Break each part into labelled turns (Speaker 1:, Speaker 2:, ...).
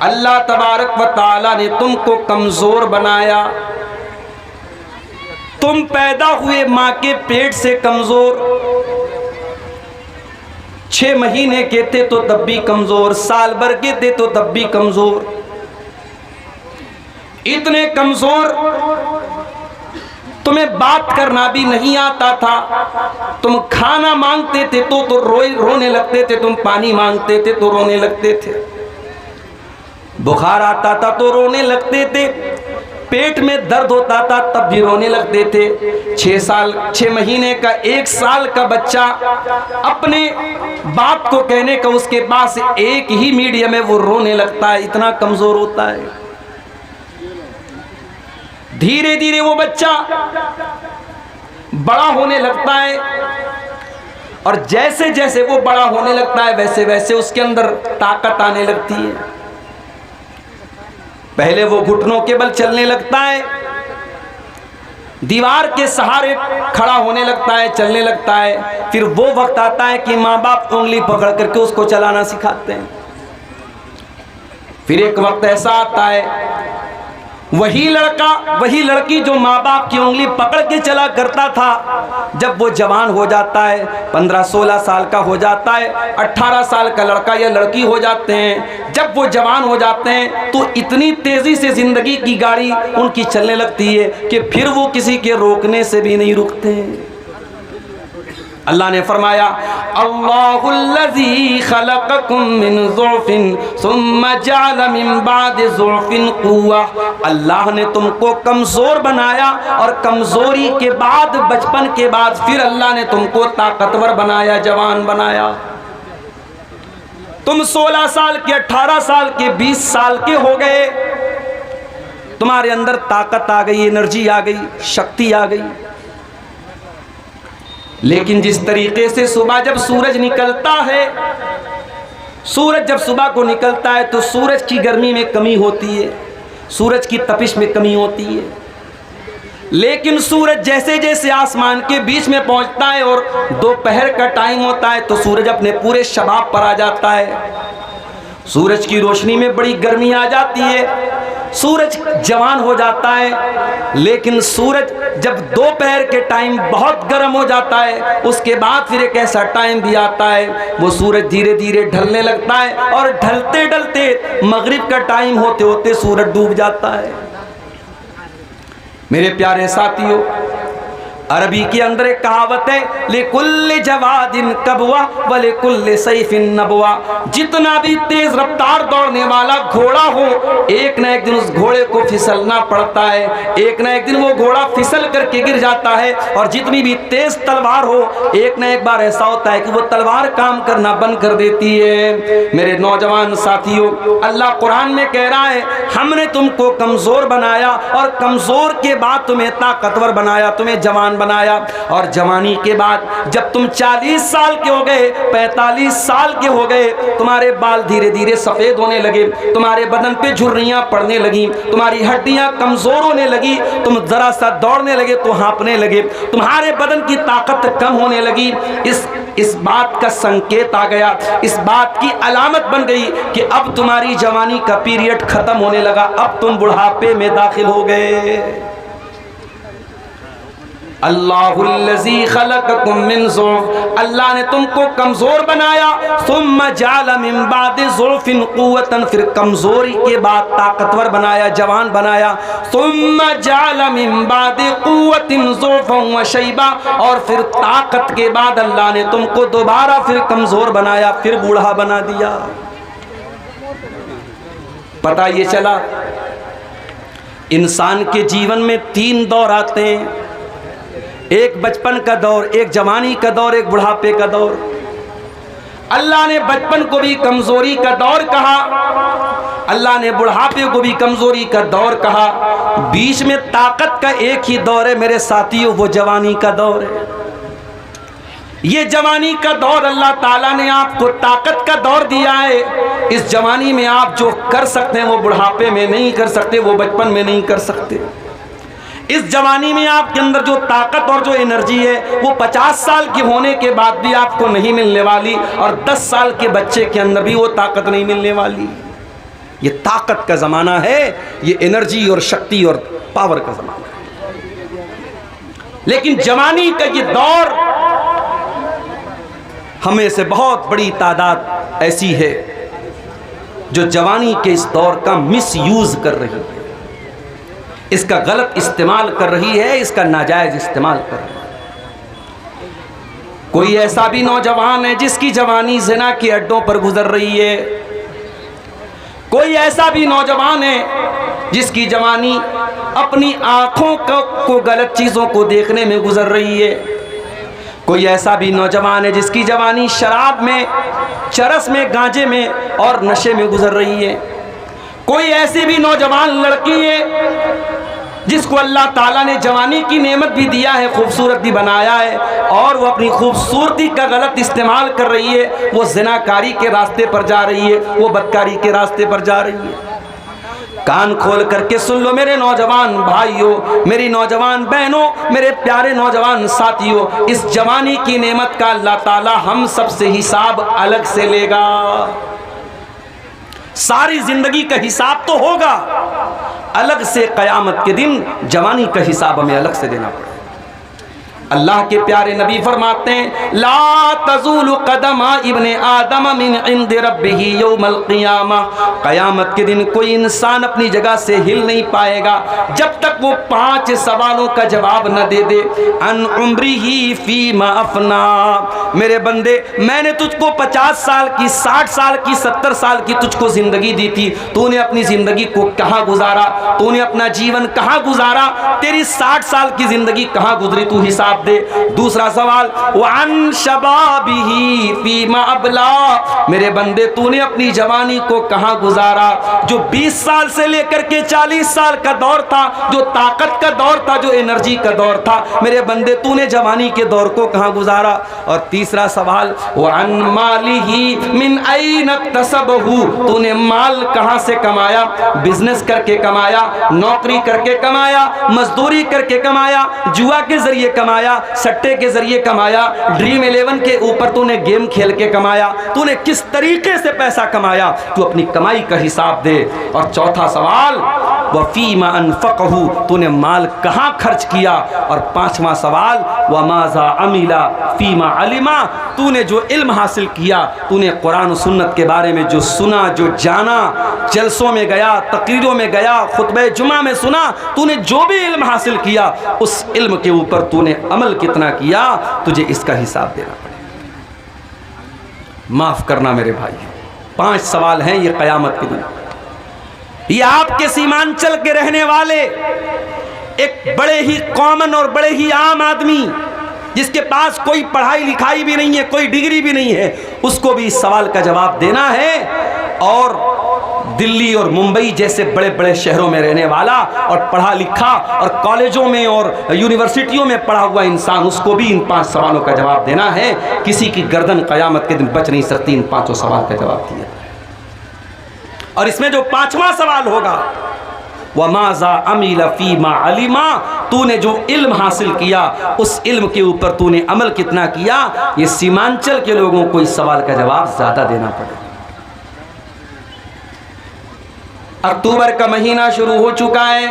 Speaker 1: अल्लाह तबारक व ताला ने तुमको कमज़ोर बनाया। तुम पैदा हुए माँ के पेट से कमज़ोर, 6 महीने के थे तो तब भी कमज़ोर, साल भर के थे तो तब भी कमज़ोर, इतने कमज़ोर तुम्हें बात करना भी नहीं आता था। तुम खाना मांगते थे तो रोने लगते थे, तुम पानी मांगते थे तो रोने लगते थे, बुखार आता था तो रोने लगते थे, पेट में दर्द होता था तब भी रोने लगते थे। 6 महीने का 1 साल का बच्चा अपने बाप को कहने का उसके पास एक ही मीडियम है, वो रोने लगता है, इतना कमजोर होता है। धीरे धीरे वो बच्चा बड़ा होने लगता है और जैसे जैसे वो बड़ा होने लगता है वैसे वैसे उसके अंदर ताकत आने लगती है। पहले वो घुटनों के बल चलने लगता है, दीवार के सहारे खड़ा होने लगता है, चलने लगता है। फिर वो वक्त आता है कि माँ बाप उंगली पकड़ करके उसको चलाना सिखाते हैं। फिर एक वक्त ऐसा आता है वही लड़का वही लड़की जो माँ बाप की उंगली पकड़ के चला करता था, जब वो जवान हो जाता है, 15-16 साल का हो जाता है, 18 साल का लड़का या लड़की हो जाते हैं, जब वो जवान हो जाते हैं तो इतनी तेजी से जिंदगी की गाड़ी उनकी चलने लगती है कि फिर वो किसी के रोकने से भी नहीं रुकते हैं। अल्लाह ने फरमाया अल्लाहुल्लज़ी खलक़कुम मिन ज़ुअफ़िन सुम्मा जअल मिन बादि ज़ुअफ़िन क़ुव्वा। अल्लाह ने तुमको कमज़ोर बनाया और कमज़ोरी के बाद, बचपन के बाद फिर अल्लाह ने तुमको ताकतवर बनाया, जवान बनाया। तुम 16 साल के, 18 साल के, 20 साल के हो गए, तुम्हारे अंदर ताकत आ गई, एनर्जी आ गई, शक्ति आ गई। लेकिन जिस तरीके से सुबह जब सूरज निकलता है, सूरज जब सुबह को निकलता है तो सूरज की गर्मी में कमी होती है, सूरज की तपिश में कमी होती है। लेकिन सूरज जैसे जैसे आसमान के बीच में पहुंचता है और दोपहर का टाइम होता है तो सूरज अपने पूरे शबाब पर आ जाता है। सूरज की रोशनी में बड़ी गर्मी आ जाती है, सूरज जवान हो जाता है। लेकिन सूरज जब दोपहर के टाइम बहुत गर्म हो जाता है, उसके बाद फिर एक ऐसा टाइम भी आता है वो सूरज धीरे धीरे ढलने लगता है और ढलते ढलते मगरिब का टाइम होते होते सूरज डूब जाता है। मेरे प्यारे साथियों, अरबी के अंदर एक कहावत है लिकुल्ल जवादिन कबवा व लिकुल्ल सैफिन नबवा। जितना भी तेज रफ्तार दौड़ने वाला घोड़ा हो, एक ना एक दिन उस घोड़े को फिसलना पड़ता है, एक ना एक दिन वो घोड़ा फिसल करके गिर जाता है। और जितनी भी तेज तलवार हो, एक ना एक बार ऐसा होता है कि वो तलवार काम करना बंद कर देती है। मेरे नौजवान साथियों, अल्लाह कुरान में कह रहा है हमने तुमको कमजोर बनाया और कमजोर के बाद तुम्हें ताकतवर बनाया, तुम्हें जवान बनाया। और जवानी के बाद जब तुम 40 साल के हो गए, 45 साल के हो गए, तुम्हारे बाल धीरे धीरे सफेद होने लगे, तुम्हारे बदन पे झुर्रियां पड़ने लगी, तुम्हारी हड्डियां कमजोर होने लगी, तुम जरा सा दौड़ने लगे तो हाँफने लगे, तुम्हारे बदन की ताकत कम होने लगी। इस बात का संकेत आ गया, इस बात की अलामत बन गई कि अब तुम्हारी जवानी का पीरियड खत्म होने लगा, अब तुम बुढ़ापे में दाखिल हो गए। अल्लाहुल्लज़ी खलक़कुम मिन ज़ुअफ़, अल्लाह ने तुमको कमज़ोर बनाया, सुम्मा जअल मिन बादि ज़ुअफ़िन क़ुव्वतन, फिर कमज़ोरी के बाद ताकतवर बनाया, जवान बनाया। सुम्मा जअल मिन बादि क़ुव्वतिन ज़ुअफ़न व शैबा, और फिर ताकत के बाद अल्लाह ने तुमको दोबारा फिर कमज़ोर बनाया, फिर बूढ़ा बना दिया। पता ये चला इंसान के जीवन में 3 दौर आते हैं, एक बचपन का दौर, एक जवानी का दौर, एक बुढ़ापे का दौर। अल्लाह ने बचपन को भी कमजोरी का दौर कहा, अल्लाह ने बुढ़ापे को भी कमजोरी का दौर कहा, बीच में ताकत का एक ही दौर है मेरे साथियों, वो जवानी का दौर है। ये जवानी का दौर अल्लाह ताला ने आपको ताकत का दौर दिया है। इस जवानी में आप जो कर सकते हैं वो बुढ़ापे में नहीं कर सकते, वो बचपन में नहीं कर सकते। इस जवानी में आपके अंदर जो ताकत और जो एनर्जी है वो 50 साल के होने के बाद भी आपको नहीं मिलने वाली, और 10 साल के बच्चे के अंदर भी वो ताकत नहीं मिलने वाली। ये ताकत का ज़माना है, ये एनर्जी और शक्ति और पावर का ज़माना है। लेकिन जवानी का ये दौर, हमें से बहुत बड़ी तादाद ऐसी है जो जवानी के इस दौर का मिसयूज कर रही है, इसका गलत इस्तेमाल कर रही है, इसका नाजायज इस्तेमाल कर रही है। कोई ऐसा भी नौजवान है जिसकी जवानी ज़िना के अड्डों पर गुजर रही है। कोई ऐसा भी नौजवान है जिसकी जवानी अपनी आंखों को गलत चीज़ों को देखने में गुजर रही है। कोई ऐसा भी नौजवान है जिसकी जवानी शराब में, चरस में, गांजे में और नशे में गुजर रही है। कोई ऐसी भी नौजवान लड़की है जिसको अल्लाह ताला ने जवानी की नेमत भी दिया है, खूबसूरत भी बनाया है, और वो अपनी खूबसूरती का गलत इस्तेमाल कर रही है। वो ज़िनाकारी के रास्ते पर जा रही है, वो बदकारी के रास्ते पर जा रही है। कान खोल करके सुन लो मेरे नौजवान भाइयों, मेरी नौजवान बहनों, मेरे प्यारे नौजवान साथियों, इस जवानी की नेमत का अल्लाह ताला हम सबसे हिसाब अलग से लेगा। सारी जिंदगी का हिसाब तो होगा, अलग से क़यामत के दिन जवानी का हिसाब हमें अलग से देना पड़ेगा। अल्लाह के प्यारे नबी फरमाते हैं, ला तज़ूलु क़दमा इब्ने आदम मिन इंद रब्बिही यौमल क़ियामा। क़यामत के दिन कोई इंसान अपनी जगह से हिल नहीं पाएगा जब तक वो 5 सवालों का जवाब न दे दे। अन उम्रिही फ़ीमा अफ़ना, मेरे बंदे मैंने तुझको 50 साल की, 60 साल की, 70 साल की तुझको ज़िंदगी दी थी, तूने अपनी ज़िंदगी को कहाँ गुजारा, तूने अपना जीवन कहाँ गुजारा, तेरी 60 साल की ज़िंदगी कहाँ गुजरी, तू हिसाब दे। दूसरा सवाल, वअन शबाबिही फीमा अबला, मेरे बंदे तूने अपनी जवानी को कहाँ गुजारा, जो 20 साल से लेकर के 40 साल का दौर था, जो ताकत का दौर था, जो एनर्जी का दौर था, मेरे बंदे तूने जवानी के दौर को कहाँ गुजारा। और तीसरा सवाल, वअन मालिही मिन ऐन इक्तसबहू, तूने माल कहाँ से कमाया, बिजनेस करके कमाया, नौकरी करके कमाया, मजदूरी करके कमाया, जुआ के जरिए कमाया, सट्टे के जरिए कमाया, ड्रीम 11 के ऊपर तूने गेम खेल के कमाया, तूने किस तरीके से पैसा कमाया, तू अपनी कमाई का हिसाब दे। और चौथा सवाल, वफीमा अनफक़हू, तूने माल कहाँ खर्च किया। और पांचवा सवाल, वमाज़ा अमिला फीमा अलिमा, तूने जो इल्म हासिल किया, तूने कुरान और सुन्नत के बारे में जो सुना, जो जाना, जलसों में गया, तकरीरों में गया, खुतबे जुमा में सुना, तूने जो भी इल्म हासिल किया, उस इल्म के ऊपर तूने अमल कितना किया, तुझे इसका हिसाब देना पड़ेगा। माफ करना मेरे भाई, 5 सवाल हैं ये क़यामत के दिन। ये आपके सीमांचल के रहने वाले एक बड़े ही कॉमन और बड़े ही आम आदमी, जिसके पास कोई पढ़ाई लिखाई भी नहीं है, कोई डिग्री भी नहीं है, उसको भी इस सवाल का जवाब देना है। और दिल्ली और मुंबई जैसे बड़े बड़े शहरों में रहने वाला और पढ़ा लिखा और कॉलेजों में और यूनिवर्सिटियों में पढ़ा हुआ इंसान, उसको भी इन 5 सवालों का जवाब देना है। किसी की गर्दन क़यामत के दिन बच नहीं सकती इन 5 सवाल का जवाब दिया। और इसमें जो 5वां सवाल होगा, वमाज़ा अमिला फीमा अलिमा, तूने जो इल्म हासिल किया, उस इल्म के ऊपर तूने अमल कितना किया। ये सीमांचल के लोगों को इस सवाल का जवाब ज़्यादा देना पड़ेगा। अक्टूबर का महीना शुरू हो चुका है,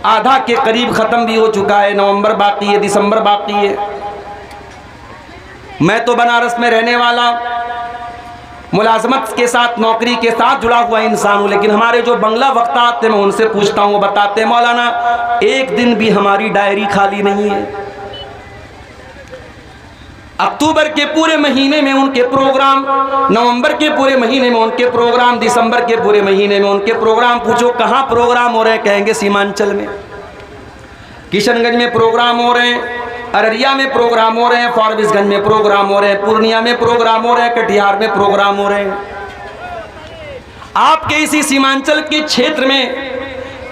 Speaker 1: आधा के करीब ख़त्म भी हो चुका है, नवंबर बाकी है, दिसंबर बाकी है। मैं तो बनारस में रहने वाला, मुलाजमत के साथ, नौकरी के साथ जुड़ा हुआ इंसान हूँ, लेकिन हमारे जो बंगला वक्ता आते हैं, मैं उनसे पूछता हूँ, वो बताते हैं, मौलाना एक दिन भी हमारी डायरी खाली नहीं है। अक्टूबर के पूरे महीने में उनके प्रोग्राम, नवंबर के पूरे महीने में उनके प्रोग्राम, दिसंबर के पूरे महीने में उनके प्रोग्राम। पूछो कहाँ प्रोग्राम हो रहे हैं, कहेंगे सीमांचल में, किशनगंज में प्रोग्राम हो रहे हैं, अररिया में प्रोग्राम हो रहे हैं, फारबिसगंज में प्रोग्राम हो रहे हैं, पूर्णिया में प्रोग्राम हो रहे हैं, कटिहार में प्रोग्राम हो रहे हैं। आपके इसी सीमांचल के क्षेत्र में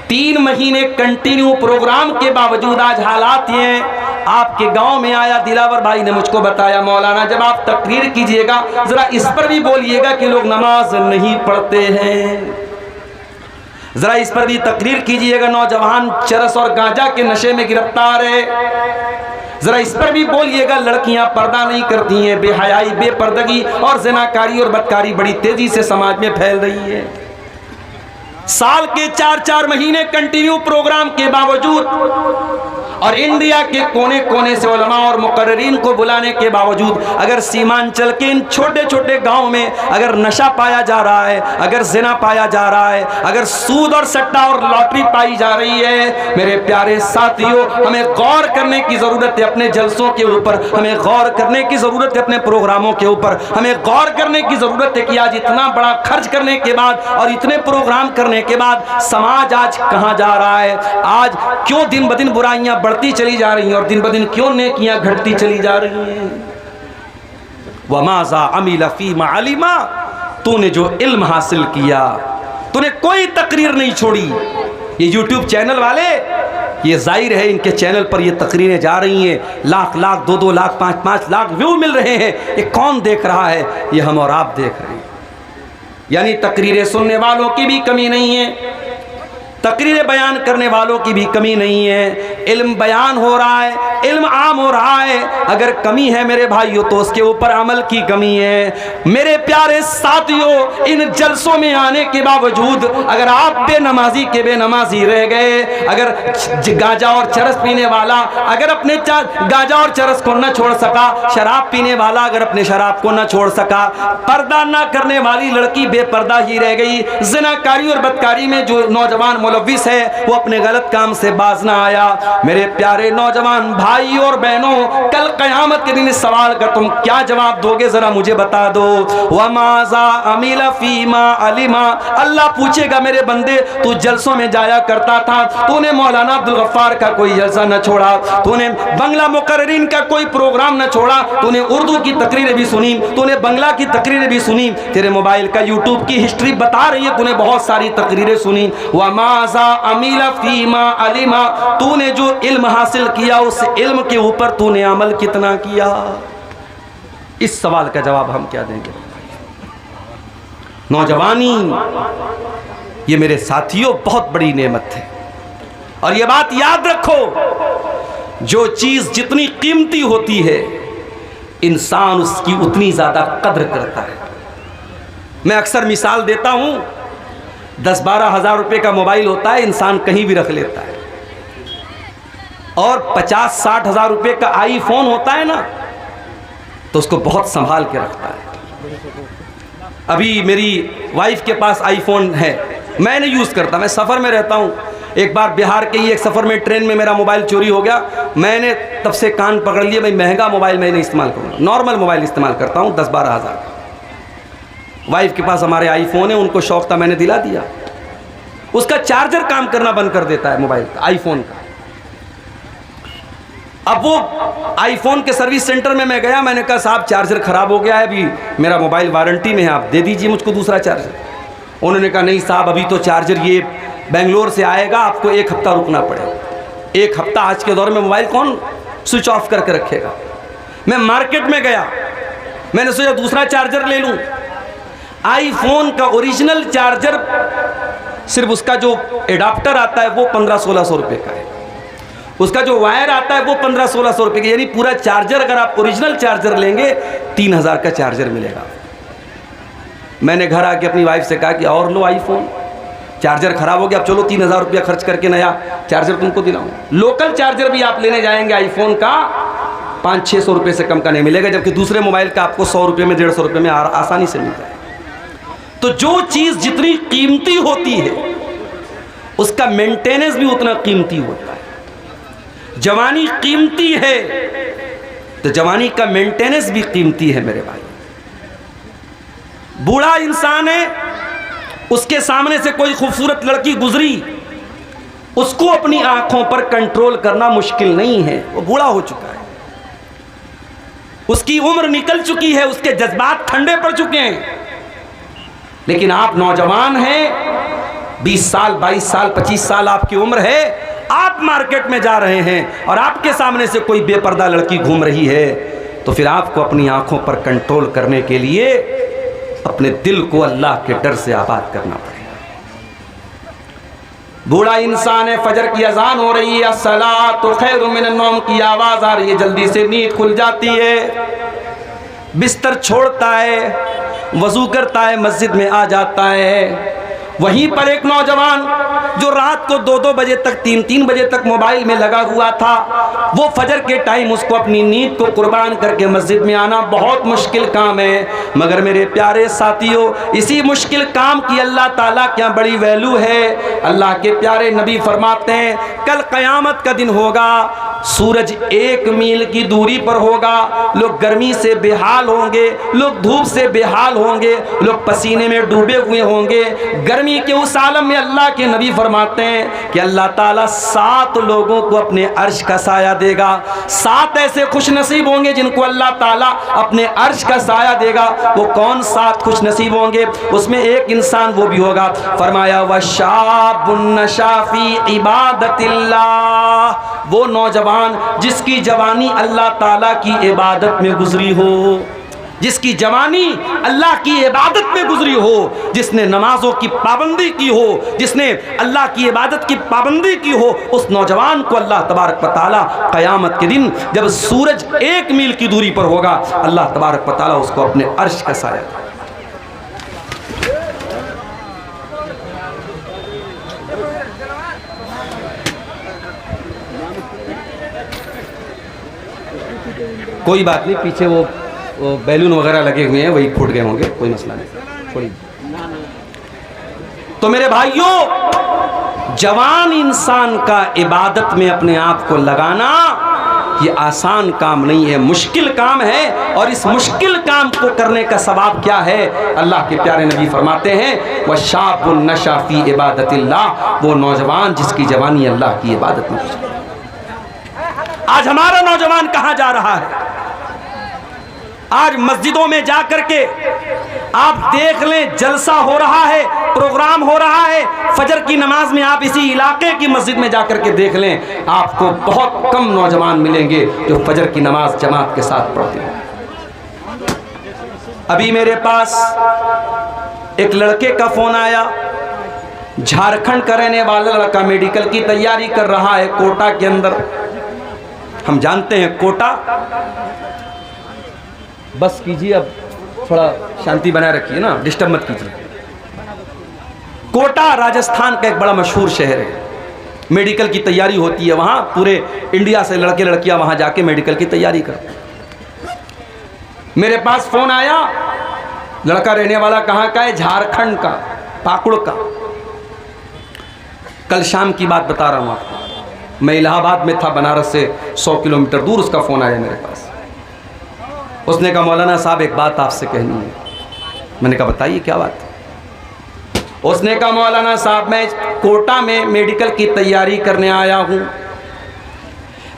Speaker 1: 3 महीने कंटिन्यू प्रोग्राम के बावजूद आज हालात ये हैं। आपके गांव में आया, दिलावर भाई ने मुझको बताया, मौलाना जब आप तकरीर कीजिएगा जरा इस पर भी बोलिएगा कि लोग नमाज नहीं पढ़ते हैं, जरा इस पर भी तकरीर कीजिएगा, नौजवान चरस और गांजा के नशे में गिरफ्तार है, जरा इस पर भी बोलिएगा, लड़कियां पर्दा नहीं करती हैं, बेहयाई, बेपर्दगी और ज़िनाकारी और बदकारी बड़ी तेजी से समाज में फैल रही है। साल के 4-4 महीने कंटिन्यू प्रोग्राम के बावजूद और इंडिया के कोने कोने से उलमा और मुकर्रिरीन को बुलाने के बावजूद अगर सीमांचल के इन छोटे छोटे गांव में अगर नशा पाया जा रहा है, अगर जिना पाया जा रहा है, अगर सूद और सट्टा और लॉटरी पाई जा रही है, मेरे प्यारे साथियों, हमें गौर करने की जरूरत है अपने जलसों के ऊपर, हमें गौर करने की जरूरत है अपने प्रोग्रामों के ऊपर, हमें गौर करने की जरूरत है कि आज इतना बड़ा खर्च करने के बाद और इतने प्रोग्राम करने के बाद समाज आज कहां जा रहा है। आज क्यों दिन ब दिन बुराइयां बढ़ती चली जा रही हैं और दिन ब दिन क्यों नेकियां घटती चली जा रही हैं। वमाज़ा अमिला फीमा अलिमा, तूने जो इल्म हासिल किया, तूने कोई तकरीर नहीं छोड़ी। ये यूट्यूब चैनल वाले, ये जाहिर है इनके चैनल पर ये तकरीरें जा रही हैं, लाख लाख 2-2 लाख 5-5 लाख व्यू मिल रहे हैं। ये कौन देख रहा है? ये हम और आप देख रहे हैं। यानी तकरीरें सुनने वालों की भी कमी नहीं है, तकरीरें बयान करने वालों की भी कमी नहीं है। इल्म बयान हो रहा है, इल्म आम हो रहा है। अगर कमी है मेरे भाइयों तो उसके ऊपर अमल की कमी है। मेरे प्यारे साथियों, इन जलसों में आने के बावजूद अगर आप बेनमाजी के बेनमाजी रह गए, अगर गांजा और चरस पीने वाला अगर अपने गांजा और चरस को न छोड़ सका, शराब पीने वाला अगर अपने शराब को न छोड़ सका, पर्दा न करने वाली लड़की बेपर्दा ही रह गई, ज़िनाकारी और बदकारी में जो नौजवान मुलव्विस है वो अपने गलत काम से बाज ना आया। मेरे प्यारे नौजवान भाई और बहनों, कल क़यामत के दिन इस सवाल का तुम क्या जवाब दोगे, जरा मुझे बता दो। वमाज़ा अमिला फीमा अलिमा, अल्लाह पूछेगा मेरे बंदे, तू जलसों में जाया करता था, तूने मौलाना अब्दुल गफ्फार का कोई जलसा न छोड़ा, तूने बंगला मुकर्रिरीन का कोई प्रोग्राम न छोड़ा, तूने उर्दू की तकरीरें भी सुनी, तूने बंगला की तकरीरें भी सुनी, तेरे मोबाइल का यूट्यूब की हिस्ट्री बता रही है तूने बहुत सारी तकरीरें सुनी। वमाज़ा अमिला फीमा अलिमा, तूने जो इल्म हासिल किया उस इल्म के ऊपर तूने अमल कितना किया? इस सवाल का जवाब हम क्या देंगे? नौजवानी, ये मेरे साथियों बहुत बड़ी नेमत है। और ये बात याद रखो, जो चीज जितनी कीमती होती है इंसान उसकी उतनी ज्यादा कद्र करता है। मैं अक्सर मिसाल देता हूं, 10-12 हज़ार रुपए का मोबाइल होता है, इंसान कहीं भी रख लेता है, और 50-60 हज़ार रुपए का आईफोन होता है ना, तो उसको बहुत संभाल के रखता है। अभी मेरी वाइफ के पास आईफोन है, मैं नहीं यूज़ करता, मैं सफ़र में रहता हूँ। एक बार बिहार के ही एक सफ़र में ट्रेन में मेरा मोबाइल चोरी हो गया, मैंने तब से कान पकड़ लिए, भाई महंगा मोबाइल मैं नहीं इस्तेमाल करूँगा, नॉर्मल मोबाइल इस्तेमाल करता हूँ 10-12 हज़ार का। वाइफ के पास हमारे आईफोन है, उनको शौक था, मैंने दिला दिया। उसका चार्जर काम करना बंद कर देता है मोबाइल का, आईफोन का। अब वो आईफोन के सर्विस सेंटर में मैं गया, मैंने कहा साहब चार्जर खराब हो गया है, अभी मेरा मोबाइल वारंटी में है, आप दे दीजिए मुझको दूसरा चार्जर। उन्होंने कहा नहीं साहब, अभी तो चार्जर ये बेंगलोर से आएगा, आपको 1 हफ्ता रुकना पड़ेगा। 1 हफ्ता आज के दौर में मोबाइल कौन स्विच ऑफ करके रखेगा। मैं मार्केट में गया, मैंने सोचा दूसरा चार्जर ले लूँ। आईफोन का ओरिजिनल चार्जर सिर्फ उसका जो एडाप्टर आता है वो 1500-1600 रुपये का है, उसका जो वायर आता है वो 1500-1600 रुपये का, यानी पूरा चार्जर अगर आप ओरिजिनल चार्जर लेंगे 3000 का चार्जर मिलेगा। मैंने घर आके अपनी वाइफ से कहा कि और लो आईफोन, चार्जर खराब हो गया, अब चलो 3000 रुपया खर्च करके नया चार्जर तुमको दिलाऊं। लोकल चार्जर भी आप लेने जाएंगे आईफोन का 500-600 रुपये से कम का नहीं मिलेगा, जबकि दूसरे मोबाइल का आपको 100 रुपये में 150 रुपये में आसानी से मिल जाए। तो जो चीज़ जितनी कीमती होती है उसका मेंटेनेंस भी उतना कीमती होता है। जवानी कीमती है तो जवानी का मेंटेनेंस भी कीमती है मेरे भाई। बूढ़ा इंसान है, उसके सामने से कोई खूबसूरत लड़की गुजरी, उसको अपनी आंखों पर कंट्रोल करना मुश्किल नहीं है, वो बूढ़ा हो चुका है, उसकी उम्र निकल चुकी है, उसके जज्बात ठंडे पड़ चुके हैं। लेकिन आप नौजवान हैं, 20 साल 22 साल 25 साल आपकी उम्र है, आप मार्केट में जा रहे हैं और आपके सामने से कोई बेपर्दा लड़की घूम रही है, तो फिर आपको अपनी आंखों पर कंट्रोल करने के लिए अपने दिल को अल्लाह के डर से आबाद करना पड़ेगा। बूढ़ा इंसान है, फजर की अजान हो रही है, अस्सलातु खैरुम मिनन नौम की आवाज़ आ रही है, जल्दी से नींद खुल जाती है, बिस्तर छोड़ता है, वज़ू करता है, मस्जिद में आ जाता है वहीं पर एक नौजवान जो रात को 2-2 बजे तक 3-3 बजे तक मोबाइल में लगा हुआ था, वो फजर के टाइम उसको अपनी नींद को कुर्बान करके मस्जिद में आना बहुत मुश्किल काम है। मगर मेरे प्यारे साथियों, इसी मुश्किल काम की अल्लाह ताला क्या बड़ी वैल्यू है। अल्लाह के प्यारे नबी फरमाते हैं कल क़यामत का दिन होगा, सूरज 1 मील की दूरी पर होगा, लोग गर्मी से बेहाल होंगे, लोग धूप से बेहाल होंगे, लोग पसीने में डूबे हुए होंगे। गर्मी के उस आलम में अल्लाह के नबी फरमाते हैं कि अल्लाह ताला 7 लोगों को अपने अर्श का साया देगा। 7 ऐसे खुश नसीब होंगे जिनको अल्लाह ताला अपने अर्श का साया देगा। वो कौन 7 खुश नसीब होंगे? उसमें एक इंसान वो भी होगा, फरमाया वशाबुन नशा फी इबादतिल्लाह, वो नौजवान जिसकी जवानी अल्लाह ताला की इबादत में गुजरी हो, जिसकी जवानी अल्लाह की इबादत में गुजरी हो, जिसने नमाजों की पाबंदी की हो, जिसने अल्लाह की इबादत की पाबंदी की हो, उस नौजवान को अल्लाह तबारक व तआला क़यामत के दिन जब सूरज 1 मील की दूरी पर होगा, अल्लाह तबारक व तआला उसको अपने अर्श का साया। कोई बात नहीं, पीछे वो बैलून वगैरह लगे हुए हैं, वही फूट गए होंगे, कोई मसला नहीं, थोड़ी। तो मेरे भाइयों, जवान इंसान का इबादत में अपने आप को लगाना ये आसान काम नहीं है, मुश्किल काम है। और इस मुश्किल काम को करने का सवाब क्या है? अल्लाह के प्यारे नबी फरमाते हैं वशाबुन नशा फी इबादतिल्लाह, वो नौजवान जिसकी जवानी अल्लाह की इबादत में। आज हमारा नौजवान कहाँ जा रहा है? आज मस्जिदों में जा करके आप देख लें, जलसा हो रहा है, प्रोग्राम हो रहा है। फजर की नमाज में आप इसी इलाके की मस्जिद में जा करके देख लें, आपको बहुत कम नौजवान मिलेंगे जो फजर की नमाज जमात के साथ पढ़ते हैं। अभी मेरे पास एक लड़के का फोन आया, झारखंड का रहने वाला लड़का, मेडिकल की तैयारी कर रहा है कोटा के अंदर। हम जानते हैं कोटा, बस कीजिए, अब थोड़ा शांति बनाए रखिए ना, डिस्टर्ब मत कीजिए। कोटा राजस्थान का एक बड़ा मशहूर शहर है, मेडिकल की तैयारी होती है वहाँ, पूरे इंडिया से लड़के लड़कियाँ वहाँ जाके मेडिकल की तैयारी करते हैं। मेरे पास फ़ोन आया, लड़का रहने वाला कहाँ का है? झारखंड का, पाकुड़ का। कल शाम की बात बता रहा हूँ आपको, मैं इलाहाबाद में था, बनारस से 100 किलोमीटर दूर। उसका फ़ोन आया मेरे पास, उसने कहा मौलाना साहब एक बात आपसे कहनी है। मैंने कहा बताइए क्या बात है? उसने कहा मौलाना साहब मैं कोटा में मेडिकल की तैयारी करने आया हूँ।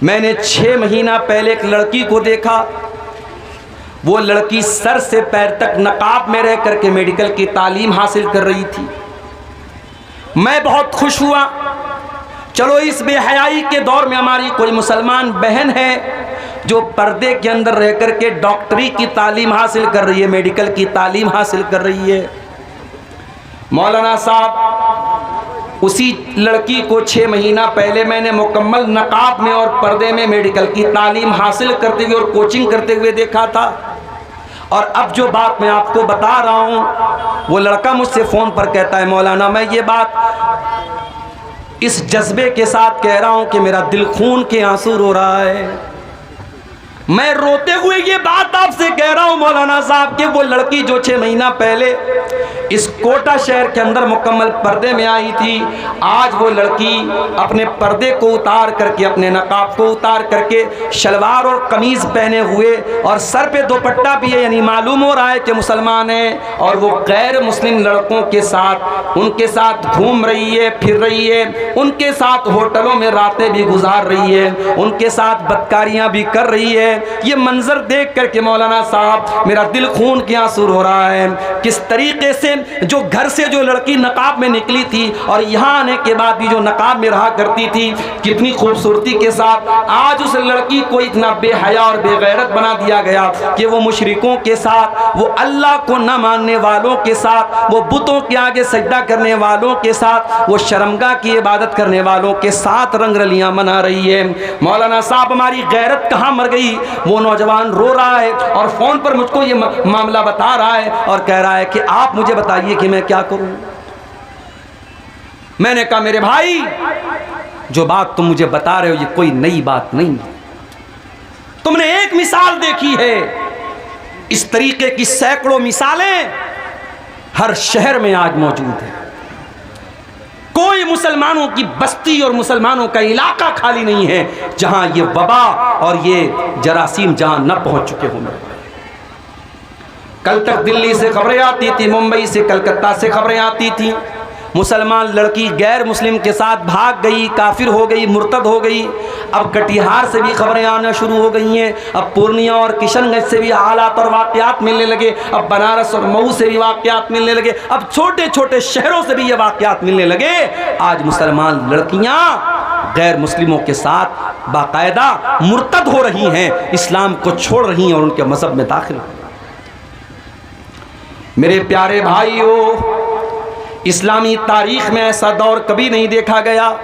Speaker 1: मैंने 6 महीना पहले एक लड़की को देखा, वो लड़की सर से पैर तक नकाब में रह करके मेडिकल की तालीम हासिल कर रही थी। मैं बहुत खुश हुआ, चलो इस बेहयाई के दौर में हमारी कोई मुसलमान बहन है जो पर्दे के अंदर रह कर के डॉक्टरी की तालीम हासिल कर रही है, मेडिकल की तालीम हासिल कर रही है। मौलाना साहब, उसी लड़की को 6 महीना पहले मैंने मुकम्मल नकाब में और पर्दे में मेडिकल की तालीम हासिल करते हुए और कोचिंग करते हुए देखा था। और अब जो बात मैं आपको बता रहा हूँ, वो लड़का मुझसे फ़ोन पर कहता है मौलाना मैं ये बात इस जज्बे के साथ कह रहा हूँ कि मेरा दिल खून के आंसू रो रहा है। मैं रोते हुए ये बात आपसे कह रहा हूँ मौलाना साहब कि वो लड़की जो 6 महीना पहले इस कोटा शहर के अंदर मुकम्मल पर्दे में आई थी, आज वो लड़की अपने पर्दे को उतार करके, अपने नकाब को उतार करके शलवार और कमीज़ पहने हुए और सर पे दुपट्टा भी है, यानी मालूम हो रहा है कि मुसलमान है। और वो गैर मुस्लिम लड़कों के साथ, उनके साथ घूम रही है, फिर रही है, उनके साथ होटलों में रातें भी गुजार रही है, उनके साथ बदकारियाँ भी कर रही है। ये मंजर देख करके मौलाना साहब मेरा दिल खून के आंसू हो रहा है। किस तरीके से जो घर से जो लड़की नकाब में निकली थी और यहाँ आने के बाद भी जो नकाब में रहा करती थी, कितनी खूबसूरती के साथ आज उस लड़की को इतना बेहया और बेगैरत बना दिया गया कि वो मुशरिकों के साथ, वो अल्लाह को न मानने वालों के साथ, वो बुतों के आगे सजदा करने वालों के साथ, वो शर्मगाह की इबादत करने वालों के साथ रंगरलियाँ मना रही है। मौलाना साहब हमारी गैरत कहाँ मर गई? वो नौजवान रो रहा है और फ़ोन पर मुझको ये मामला बता रहा है और कह रहा है कि आप मुझे बताइए कि मैं क्या करूं। मैंने कहा मेरे भाई, जो बात तुम मुझे बता रहे हो ये कोई नई बात नहीं, तुमने एक मिसाल देखी है, इस तरीके की सैकड़ों मिसालें हर शहर में आज मौजूद है। कोई मुसलमानों की बस्ती और मुसलमानों का इलाका खाली नहीं है जहां ये वबा और ये जरासीम जहां न पहुंच चुके होंगे। कल तक दिल्ली से खबरें आती थी, मुंबई से, कलकत्ता से खबरें आती थी, मुसलमान लड़की गैर मुस्लिम के साथ भाग गई, काफिर हो गई, मुर्तद हो गई। अब कटिहार से भी खबरें आना शुरू हो गई हैं, अब पूर्णिया और किशनगंज से भी हालात और वाक़यात मिलने लगे, अब बनारस और मऊ से भी वाक़यात मिलने लगे, अब छोटे छोटे शहरों से भी ये वाक़यात मिलने लगे। आज मुसलमान लड़कियां गैर मुस्लिमों के साथ बाकायदा मुर्तद हो रही हैं, इस्लाम को छोड़ रही हैं और उनके मज़हब में दाखिल। मेरे प्यारे भाइयों, इस्लामी तारीख में ऐसा दौर कभी नहीं देखा गया।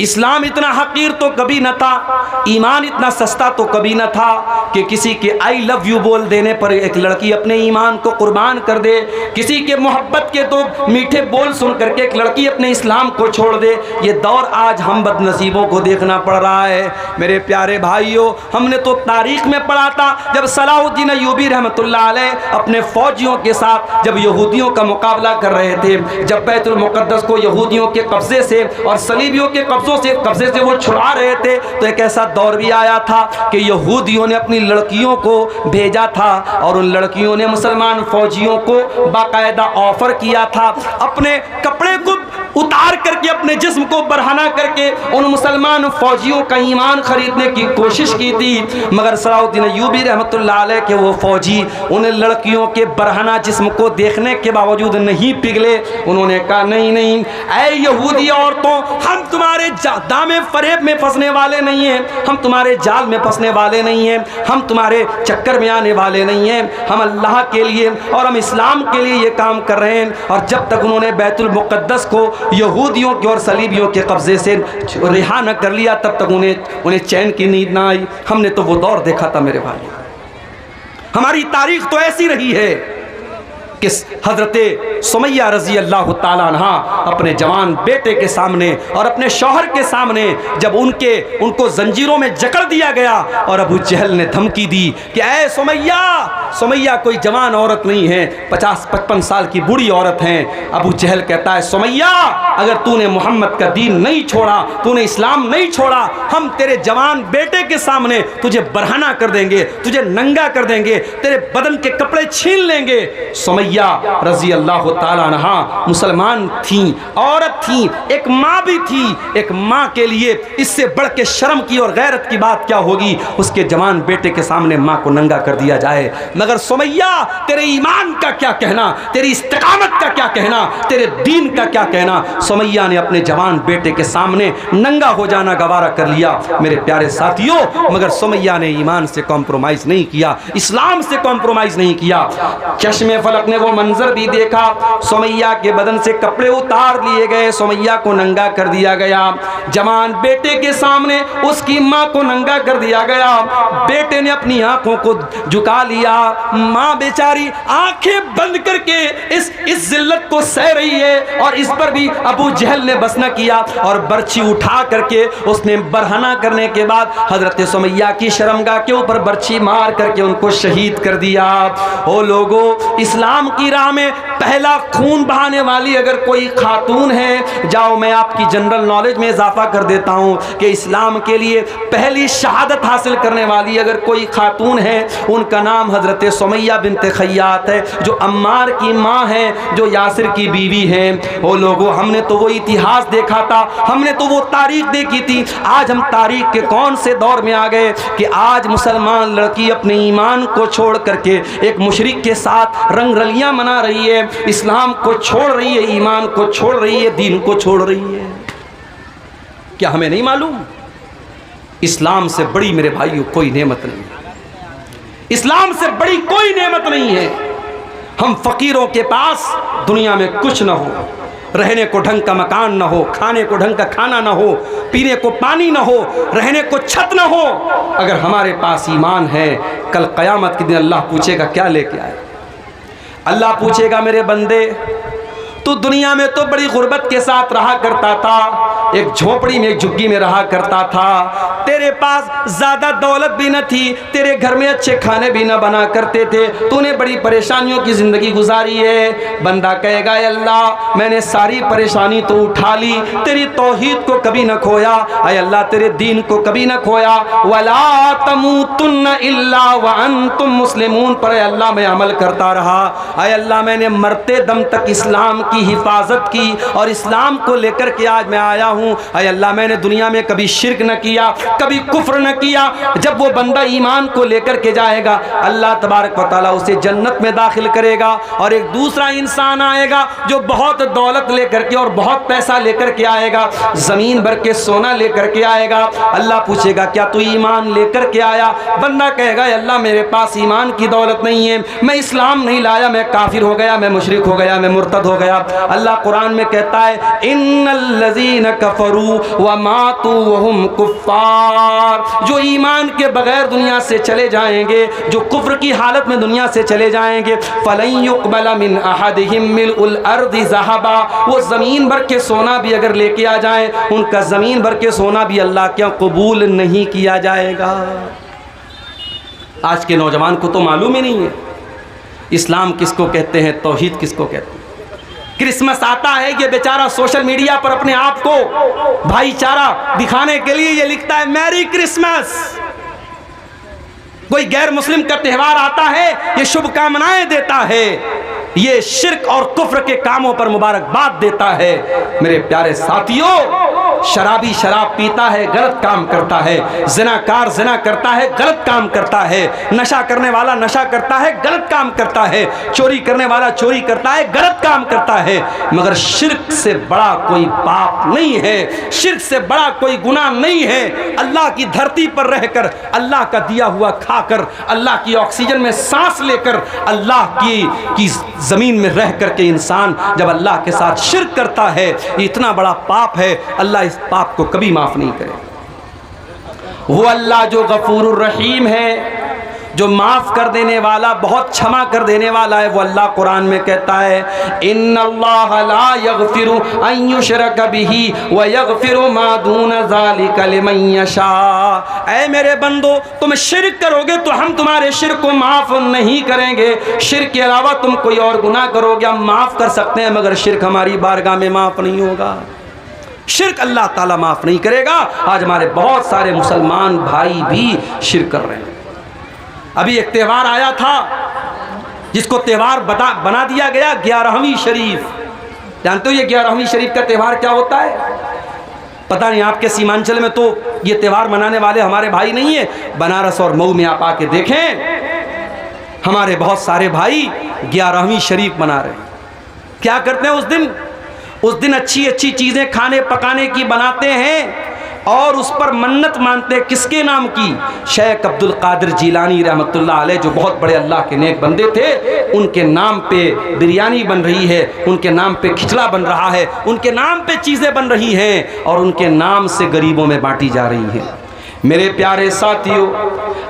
Speaker 1: इस्लाम इतना हकीर तो कभी न था, ईमान इतना सस्ता तो कभी न था कि किसी के आई लव यू बोल देने पर एक लड़की अपने ईमान को कुर्बान कर दे, किसी के मोहब्बत के तो मीठे बोल सुन करके एक लड़की अपने इस्लाम को छोड़ दे। ये दौर आज हम बदनसीबों को देखना पड़ रहा है। मेरे प्यारे भाइयों, हमने तो तारीख में पढ़ा था जब सलाहुद्दीन अय्यूबी रहमतुल्लाह अलैह अपने फौजियों के साथ जब यहूदियों का मुकाबला कर रहे थे, जब बैतुल मुक़द्दस को यहूदियों के कब्जे से और सलीबियों के कब्जे से वो छुड़ा रहे थे, तो एक ऐसा दौर भी आया था कि यहूदियों ने अपनी लड़कियों को भेजा था और उन लड़कियों ने मुसलमान फौजियों को बाकायदा ऑफर किया था, अपने कपड़े को उतार करके अपने जिस्म को बरहना करके उन मुसलमान फौजियों का ईमान खरीदने की कोशिश की थी। मगर सलाहुद्दीन अय्यूबी रहमतुल्लाह अलैह के वो फौजी उन लड़कियों के बरहना जिस्म को देखने के बावजूद नहीं पिघले। उन्होंने कहा नहीं नहीं, ऐ यहूदी औरतों, हम तुम्हारे दामे फरेब में फंसने वाले नहीं हैं, हम तुम्हारे जाल में फंसने वाले नहीं हैं, हम तुम्हारे चक्कर में आने वाले नहीं हैं, हम अल्लाह के लिए और हम इस्लाम के लिए ये काम कर रहे हैं। और जब तक उन्होंने बैतुल मुक़द्दस को यहूदियों के और सलीबियों के कब्जे से रिहा न कर लिया, तब तक उन्हें चैन की नींद ना आई। हमने तो वो दौर देखा था मेरे भाई। हमारी तारीख तो ऐसी रही है कि हज़रत सुमैया रज़ी अल्लाह ताला अन्हा अपने जवान बेटे के सामने और अपने शौहर के सामने जब उनको जंजीरों में जकड़ दिया गया और अबू जहल ने धमकी दी कि ऐ सुमैया कोई जवान औरत नहीं है, 50-55 साल की बूढ़ी औरत है। अबू जहल कहता है सुमैया, अगर तूने मोहम्मद का दीन नहीं छोड़ा, तूने इस्लाम नहीं छोड़ा, हम तेरे जवान बेटे के सामने तुझे बरहना कर देंगे, तुझे नंगा कर देंगे, तेरे बदन के कपड़े छीन लेंगे। सुमैया रज़ी अल्लाह ताला अन्हा मुसलमान थी, औरत थी, एक माँ भी थी। एक माँ के लिए इससे बढ़ के शर्म की और गैरत की बात क्या होगी, उसके जवान बेटे के सामने माँ को नंगा कर दिया जाए। मगर सुमैया, तेरे ईमान का क्या कहना, तेरी इस्तिकामत का क्या कहना, तेरे दीन का क्या कहना। सुमैया ने अपने जवान बेटे के सामने नंगा हो जाना गवारा कर लिया मेरे प्यारे साथियों। मगर सुमैया ने ईमान से कॉम्प्रोमाइज नहीं किया, इस्लाम से कॉम्प्रोमाइज नहीं किया। चश्मे फलक ने वो मंजर भी देखा, सुमैया के बदन से कपड़े उतार लिए गए, सुमैया को नंगा कर दिया गया, जवान बेटे के सामने उसकी माँ को नंगा कर दिया गया। बेटे ने अपनी आंखों को झुका लिया, माँ बेचारी आंखें बंद करके इस जिल्लत को सह रही है और इस पर भी अबू जहल ने बस न किया और बर्छी उठा करके उसने बरहना करने के बाद हजरत सुमैया की शर्मगाह के ऊपर बर्छी मार करके उनको शहीद कर दिया। ओ लोगों, इस्लाम की राह में पहला खून बहाने वाली अगर कोई खातून है, जाओ मैं आपकी जनरल नॉलेज में इजाफा कर देता हूँ कि इस्लाम के लिए पहली शहादत हासिल करने वाली अगर कोई खातून है, उनका नाम हजरत सुमैया बिन्ते खय्यात है, जो अम्मार की माँ है, जो यासिर की बीवी है। वो लोगों, हमने तो वो इतिहास देखा था, हमने तो वो तारीख देखी थी। आज हम तारीख के कौन से दौर में आ गए कि आज मुसलमान लड़की अपने ईमान को छोड़ करके एक मुशरिक के साथ रंग रलियां मना रही है, इस्लाम को छोड़ रही है, ईमान को छोड़ रही है, दीन को छोड़ रही है। क्या हमें नहीं मालूम? इस्लाम से बड़ी मेरे भाइयों कोई नेमत नहीं है, इस्लाम से बड़ी कोई नेमत नहीं है। हम फकीरों के पास दुनिया में कुछ न हो, रहने को ढंग का मकान न हो, खाने को ढंग का खाना न हो, पीने को पानी न हो, रहने को छत न हो, अगर हमारे पास ईमान है, कल क़यामत के दिन अल्लाह पूछेगा क्या लेके आए। अल्लाह पूछेगा मेरे बंदे तू दुनिया में तो बड़ी गुर्बत के साथ रहा करता था, एक झोपड़ी में एक झुग्गी में रहा करता था, तेरे पास ज्यादा दौलत भी न थी, तेरे घर में अच्छे खाने भी न बना करते थे, तूने बड़ी परेशानियों की जिंदगी गुजारी है। बंदा कहेगा अल्लाह मैंने सारी परेशानी तो उठा ली, तेरी तौहीद को कभी न खोया, अय अल्लाह तेरे दीन को कभी न खोया, वला तमूतुन्न इल्ला व अंतुम मुस्लिमून पर अल्लाह मैं अमल करता रहा, अय अल्लाह मैंने मरते दम तक इस्लाम की हिफाजत की और इस्लाम को लेकर के आज मैं आया हूँ। अय अल्लाह मैंने दुनिया में कभी शिर्क न किया, कभी कुफ्र न किया। जब वो बंदा ईमान को लेकर के जाएगा अल्लाह तबारक व तआला उसे जन्नत में दाखिल करेगा, और एक दूसरा इंसान आएगा जो बहुत दौलत लेकर के और बहुत पैसा लेकर के आएगा, जमीन भर के सोना लेकर के आएगा। अल्लाह पूछेगा क्या तू ईमान लेकर के आया? बंदा कहेगा अल्लाह मेरे पास ईमान की दौलत नहीं है, मैं इस्लाम नहीं लाया, मैं काफिर हो गया, मैं मुशरिक हो गया, मैं मुर्तद हो गया। अल्लाह कुरान में कहता है इन्नल्लज़ीना कफरू व मातू वहुम कुफ्फार, जो ईमान के बगैर दुनिया से चले जाएंगे, जो कुफ्र की हालत में दुनिया से चले जाएंगे, फलन युक़बल मिन अहदिहिम मिलउल अर्दि ज़हबा, वो ज़मीन भर के सोना भी अगर लेके आ जाएं, उनका ज़मीन भर के सोना भी अल्लाह के कबूल नहीं किया जाएगा। आज के नौजवान को तो मालूम ही नहीं है इस्लाम किसको कहते हैं, तौहीद किसको कहते हैं। क्रिसमस आता है, ये बेचारा सोशल मीडिया पर अपने आप को भाईचारा दिखाने के लिए ये लिखता है मैरी क्रिसमस। कोई गैर मुस्लिम का त्यौहार आता है, ये शुभकामनाएं देता है, ये शिर्क और कुफ्र के कामों पर मुबारकबाद देता है। मेरे प्यारे साथियों, शराबी शराब पीता है, गलत काम करता है, ज़िनाकार ज़िना करता है, गलत काम करता है, नशा करने वाला नशा करता है, गलत काम करता है, चोरी करने वाला चोरी करता है, गलत काम करता है, मगर शिर्क से बड़ा कोई पाप नहीं है, शिर्क से बड़ा कोई गुनाह नहीं है। अल्लाह की धरती पर रहकर, अल्लाह का दिया हुआ खाकर, अल्लाह की ऑक्सीजन में सांस लेकर, अल्लाह की ज़मीन में रह कर के इंसान जब अल्लाह के साथ शिर्क करता है, इतना बड़ा पाप है, अल्लाह इस पाप को कभी माफ़ नहीं करेगा। वो अल्लाह जो गफूरुर रहीम है, जो माफ़ कर देने वाला, बहुत क्षमा कर देने वाला है, वो अल्लाह कुरान में कहता है इन्नल्लाह ला यगफिरु अन युशरक बिही व यगफिरु मा दून ज़ालिका लिमन यशा। ऐ मेरे बंदो, तुम शिर्क करोगे तो हम तुम्हारे शिर्क को माफ़ नहीं करेंगे, शिर्क के अलावा तुम कोई और गुनाह करोगे हम माफ़ कर सकते हैं, मगर शिर्क हमारी बारगाह में माफ़ नहीं होगा। शिर्क अल्लाह ताला माफ़ नहीं करेगा। आज हमारे बहुत सारे मुसलमान भाई भी शिर्क कर रहे हैं। अभी एक त्यौहार आया था जिसको त्यौहार बना दिया गया 11वीं शरीफ। जानते हो ये 11वीं शरीफ का त्यौहार क्या होता है? पता नहीं, आपके सीमांचल में तो ये त्यौहार मनाने वाले हमारे भाई नहीं है। बनारस और मऊ में आप आके देखें, हमारे बहुत सारे भाई 11वीं शरीफ मना रहे हैं। क्या करते हैं उस दिन अच्छी अच्छी चीज़ें खाने पकाने की बनाते हैं और उस पर मन्नत मानते हैं। किसके नाम की? शेख अब्दुल कादिर जीलानी रहमतुल्लाह अलैह, जो बहुत बड़े अल्लाह के नेक बंदे थे, उनके नाम पे बिरयानी बन रही है, उनके नाम पे खिचड़ा बन रहा है, उनके नाम पे चीज़ें बन रही हैं और उनके नाम से गरीबों में बांटी जा रही हैं। मेरे प्यारे साथियों,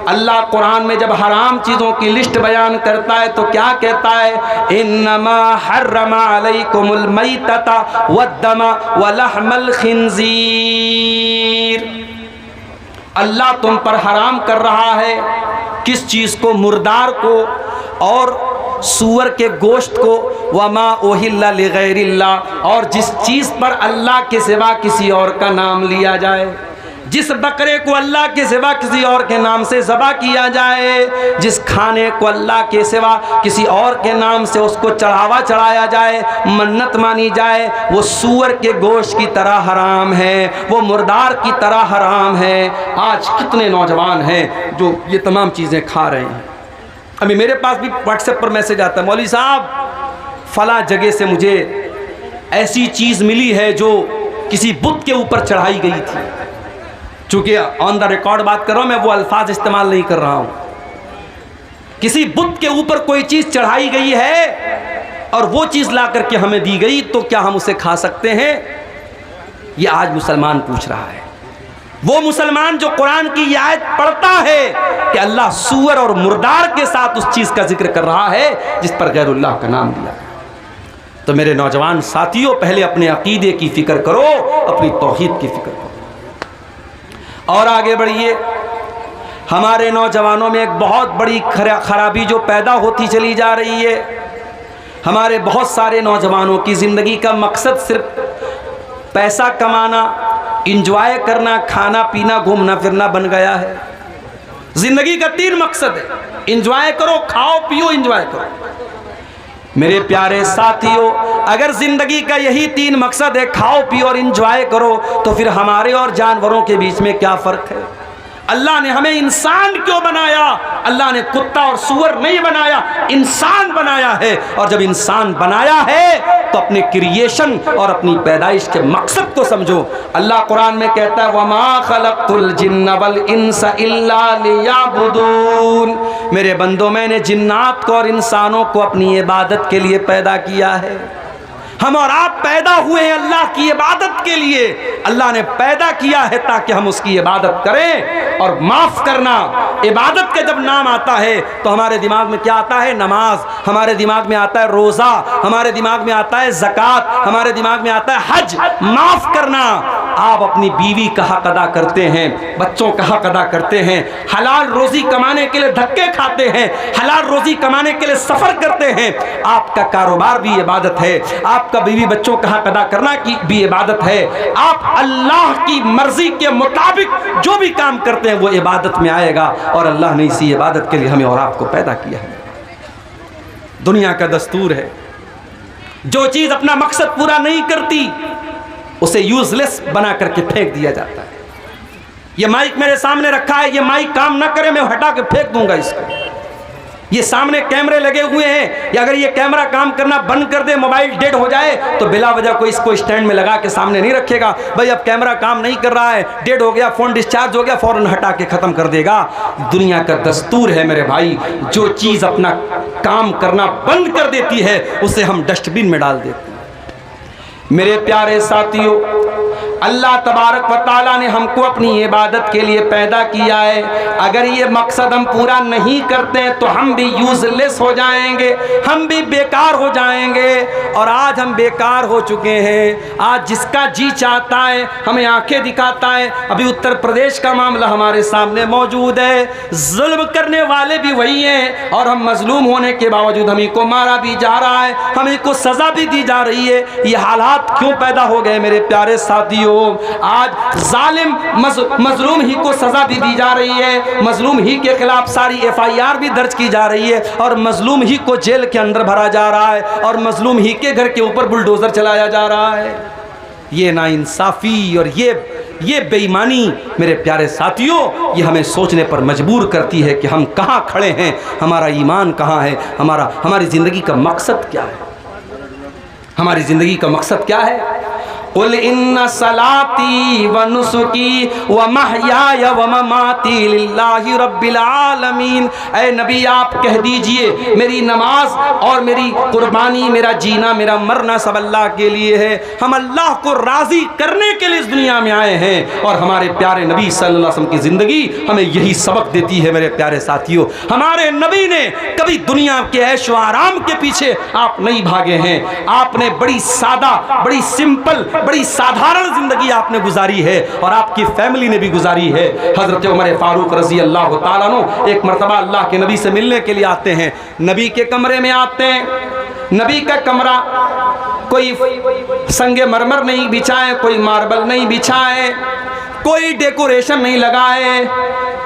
Speaker 1: अल्लाह कुरान में जब हराम चीज़ों की लिस्ट बयान करता है तो क्या कहता है? इन्नमा हर्रमा अलैकुमुल मैतता वद्दमा वलहमल खिंजीर। अल्लाह तुम पर हराम कर रहा है किस चीज़ को? मुर्दार को और सूअर के गोश्त को, वमा ओहिल्ला लिगैरिल्लाह, और जिस चीज़ पर अल्लाह के सिवा किसी और का नाम लिया जाए, जिस बकरे को अल्लाह के सिवा किसी और के नाम से ज़बह किया जाए, जिस खाने को अल्लाह के सिवा किसी और के नाम से उसको चढ़ावा चढ़ाया जाए, मन्नत मानी जाए, वो सूअर के गोश्त की तरह हराम है, वो मुर्दार की तरह हराम है। आज कितने नौजवान हैं जो ये तमाम चीज़ें खा रहे हैं। अभी मेरे पास भी व्हाट्सएप पर मैसेज आता है, मौलवी साहब फला जगह से मुझे ऐसी चीज़ मिली है जो किसी बुत के ऊपर चढ़ाई गई थी। चूँकि ऑन द रिकॉर्ड बात कर रहा हूँ, मैं वो अल्फाज इस्तेमाल नहीं कर रहा हूँ। किसी बुत के ऊपर कोई चीज़ चढ़ाई गई है और वो चीज़ ला करके हमें दी गई, तो क्या हम उसे खा सकते हैं? ये आज मुसलमान पूछ रहा है। वो मुसलमान जो कुरान की ये आयत पढ़ता है कि अल्लाह सूअर और मुर्दार के साथ उस चीज़ का जिक्र कर रहा है जिस पर गैरुल्लाह का नाम दिया। तो मेरे नौजवान साथियों, पहले अपने अकीदे की फिक्र करो, अपनी तौहीद की फिक्र करो। और आगे बढ़िए। हमारे नौजवानों में एक बहुत बड़ी खराबी जो पैदा होती चली जा रही है, हमारे बहुत सारे नौजवानों की ज़िंदगी का मकसद सिर्फ पैसा कमाना, इंजॉय करना, खाना पीना, घूमना फिरना बन गया है। ज़िंदगी का 3 मकसद है, इंजॉय करो, खाओ पियो, इंजॉय करो। मेरे प्यारे साथियों, अगर ज़िंदगी का यही 3 मकसद है, खाओ पियो और इंजॉय करो, तो फिर हमारे और जानवरों के बीच में क्या फ़र्क है? अल्लाह ने हमें इंसान क्यों बनाया? अल्लाह ने कुत्ता और सूअर नहीं बनाया, इंसान बनाया है। और जब इंसान बनाया है तो अपने क्रिएशन और अपनी पैदाइश के मकसद को समझो। अल्लाह कुरान में कहता है, वमा खलक़तुल जिन्न वल इंसा इल्ला लियअबुदून। मेरे बंदों, मैंने जिन्नात को और इंसानों को अपनी इबादत के लिए पैदा किया है। हम और आप पैदा हुए हैं अल्लाह की इबादत के लिए। अल्लाह ने पैदा किया है ताकि हम उसकी इबादत करें। और माफ़ करना, इबादत का जब नाम आता है तो हमारे दिमाग में क्या आता है? नमाज, हमारे दिमाग में आता है रोज़ा, हमारे दिमाग में आता है ज़कात, हमारे दिमाग में आता है हज। माफ़ करना। आप अपनी बीवी का हक अदा करते हैं, बच्चों का हक अदा करते हैं, हलाल रोज़ी कमाने के लिए धक्के खाते हैं, हलाल रोज़ी कमाने के लिए सफ़र करते हैं। आपका कारोबार भी इबादत है, आपका बीवी बच्चों का हक अदा करना की भी इबादत है। आप अल्लाह की मर्जी के मुताबिक जो भी काम करते हैं वो इबादत में आएगा। और अल्लाह ने इसी इबादत के लिए हमें और आपको पैदा किया है। दुनिया का दस्तूर है, जो चीज़ अपना मकसद पूरा नहीं करती उसे यूजलेस बना करके फेंक दिया जाता है। ये माइक मेरे सामने रखा है, ये माइक काम ना करे, मैं हटा के फेंक दूंगा इसको। ये सामने कैमरे लगे हुए हैं, या अगर ये कैमरा काम करना बंद कर दे, मोबाइल डेड हो जाए, तो बिला वजह कोई इसको स्टैंड में लगा के सामने नहीं रखेगा। भाई अब कैमरा काम नहीं कर रहा है, डेड हो गया, फ़ोन डिस्चार्ज हो गया, फ़ौरन हटा के ख़त्म कर देगा। दुनिया का दस्तूर है मेरे भाई, जो चीज़ अपना काम करना बंद कर देती है उसे हम डस्टबिन में डाल देते हैं। मेरे प्यारे साथियों, अल्लाह तबारक व तआला ने हमको अपनी इबादत के लिए पैदा किया है। अगर ये मकसद हम पूरा नहीं करते हैं तो हम भी यूजलेस हो जाएंगे, हम भी बेकार हो जाएंगे। और आज हम बेकार हो चुके हैं। आज जिसका जी चाहता है हमें आंखें दिखाता है। अभी उत्तर प्रदेश का मामला हमारे सामने मौजूद है। जुल्म करने वाले भी वही हैं और हम मजलूम होने के बावजूद हमें को मारा भी जा रहा है, हमें को सज़ा भी दी जा रही है। ये हालात क्यों पैदा हो गए मेरे प्यारे साथियों? आज जालिम मजलूम ही को सजा भी दी जा रही है, मजलूम ही के खिलाफ सारी FIR भी दर्ज की जा रही है, और मजलूम ही को जेल के अंदर भरा जा रहा है, और मजलूम ही के घर के ऊपर बुलडोजर चलाया जा रहा है। ये नाइंसाफ़ी और ये बेईमानी मेरे प्यारे साथियों, ये हमें सोचने पर मजबूर करती है कि हम कहाँ खड़े हैं, हमारा ईमान कहाँ है, हमारी ज़िंदगी का मकसद क्या है, हमारी ज़िंदगी का मकसद क्या है? कुल इन्ना सलाती व नुसुकी व महयाय व ममाती लिल्लाहि रब्बिल आलमीन। ऐ नबी आप कह दीजिए, मेरी नमाज और मेरी कुर्बानी, मेरा जीना, मेरा मरना सब अल्लाह के लिए है। हम अल्लाह को राज़ी करने के लिए इस दुनिया में आए हैं। और हमारे प्यारे नबी सल्लल्लाहु अलैहि वसल्लम की ज़िंदगी हमें यही सबक देती है मेरे प्यारे साथियों। हमारे नबी ने कभी दुनिया के ऐश व आराम के पीछे आप नहीं भागे हैं। आपने बड़ी सादा, बड़ी सिंपल, बड़ी साधारण जिंदगी आपने गुजारी है, और आपकी फैमिली ने भी गुजारी है। हजरत उमर फारूक रजी अल्लाह तआला अन्हु एक मरतबा अल्लाह के नबी से मिलने के लिए आते हैं। नबी के कमरे में आते हैं। नबी का कमरा कोई संगे मरमर नहीं बिछाए, कोई मार्बल नहीं बिछाए, कोई डेकोरेशन नहीं लगाए,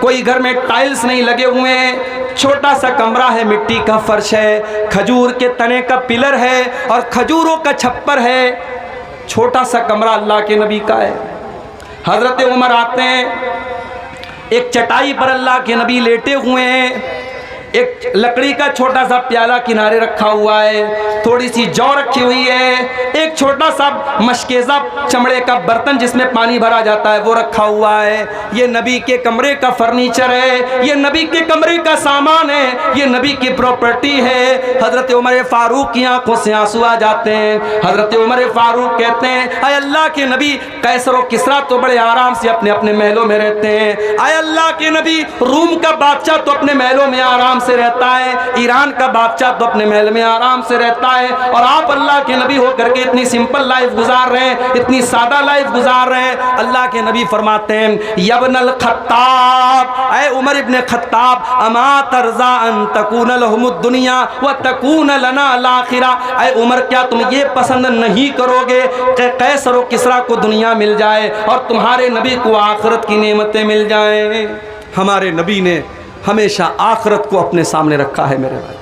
Speaker 1: कोई घर में टाइल्स नहीं लगे हुए हैं। छोटा सा कमरा है, मिट्टी का फर्श है, खजूर के तने का पिलर है और खजूरों का छप्पर है। छोटा सा कमरा अल्लाह के नबी का है। हज़रत उमर आते हैं, एक चटाई पर अल्लाह के नबी लेटे हुए हैं, एक लकड़ी का छोटा सा प्याला किनारे रखा हुआ है, थोड़ी सी जौ रखी हुई है, एक छोटा सा मशकेज़ा चमड़े का बर्तन जिसमें पानी भरा जाता है वो रखा हुआ है। ये नबी के कमरे का फर्नीचर है, ये नबी के कमरे का सामान है, ये नबी की प्रॉपर्टी है। हज़रत उमर फारूक की आंखों से आंसू आ जाते हैं। हज़रत उमर फारूक कहते हैं, अय अल्लाह के नबी, कैसर और किसरा तो बड़े आराम से अपने अपने महलों में रहते हैं। अय अल्लाह के नबी, रूम का बादशाह तो अपने महलों में आराम से रहता है, ईरान का बादशाह तो अपने महल में आराम से रहता है, और आप अल्लाह के नबी होकर के इतनी सिंपल लाइफ गुजार रहे हैं, इतनी सादा लाइफ गुजार रहे हैं। अल्लाह के नबी फरमाते हैं, यब्नल खत्ताब, ऐ उमर इब्ने खत्ताब, अमा तरज़ा अन तकून लहुमुद दुनिया व तकून लना आखिरा। ऐ उमर, क्या तुम ये पसंद नहीं करोगे कि कैसर व किसरा को दुनिया मिल जाए और तुम्हारे नबी को आखिरत की नेमतें मिल जाएं? हमारे नबी ने हमेशा आखिरत को अपने सामने रखा है मेरे भाई,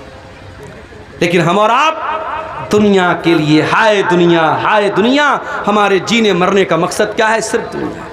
Speaker 1: लेकिन हम और आप दुनिया के लिए हाय दुनिया, हमारे जीने मरने का मकसद क्या है? सिर्फ दुनिया,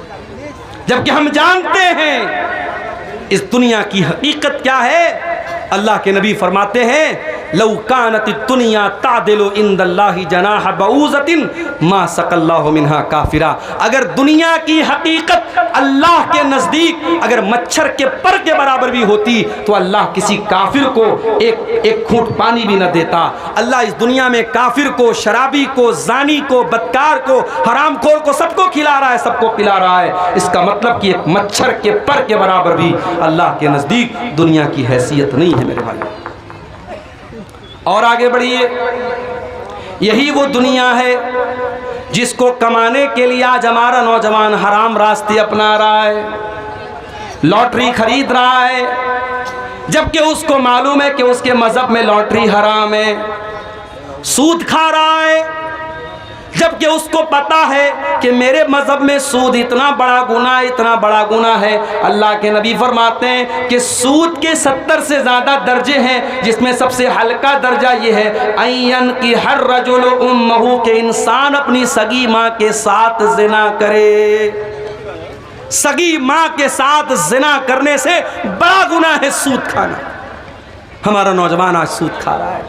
Speaker 1: जबकि हम जानते हैं इस दुनिया की हकीकत क्या है। अल्लाह के नबी फरमाते हैं, लौ कानत दुनिया तादिलु इंदल्लाहि जनाह बऊज़तिन मा सकल्लाहु मिन्हा काफिरा। अगर दुनिया की हकीकत अल्लाह के नज़दीक अगर मच्छर के पर के बराबर भी होती तो अल्लाह किसी काफिर को एक घूंट पानी भी न देता। अल्लाह इस दुनिया में काफिर को, शराबी को, जानी को, बदकार को, हरामखोर को सबको खिला रहा है, सबको पिला रहा है। इसका मतलब कि एक मच्छर के पर के बराबर भी अल्लाह के नज़दीक दुनिया की हैसियत नहीं है मेरे भाई। और आगे बढ़िए, यही वो दुनिया है जिसको कमाने के लिए आज हमारा नौजवान हराम रास्ते अपना रहा है, लॉटरी खरीद रहा है, जबकि उसको मालूम है कि उसके मजहब में लॉटरी हराम है। सूद खा रहा है, जबकि उसको पता है कि मेरे मजहब में सूद इतना बड़ा गुनाह है। अल्लाह के नबी फरमाते हैं कि सूद के 70 से ज़्यादा दर्जे हैं, जिसमें सबसे हल्का दर्जा ये है, अय्यन की हर रजुल उम्महू, के इंसान अपनी सगी माँ के साथ जिना करे। सगी माँ के साथ जिना करने से बड़ा गुनाह है सूद खाना। हमारा नौजवान आज सूद खा रहा है।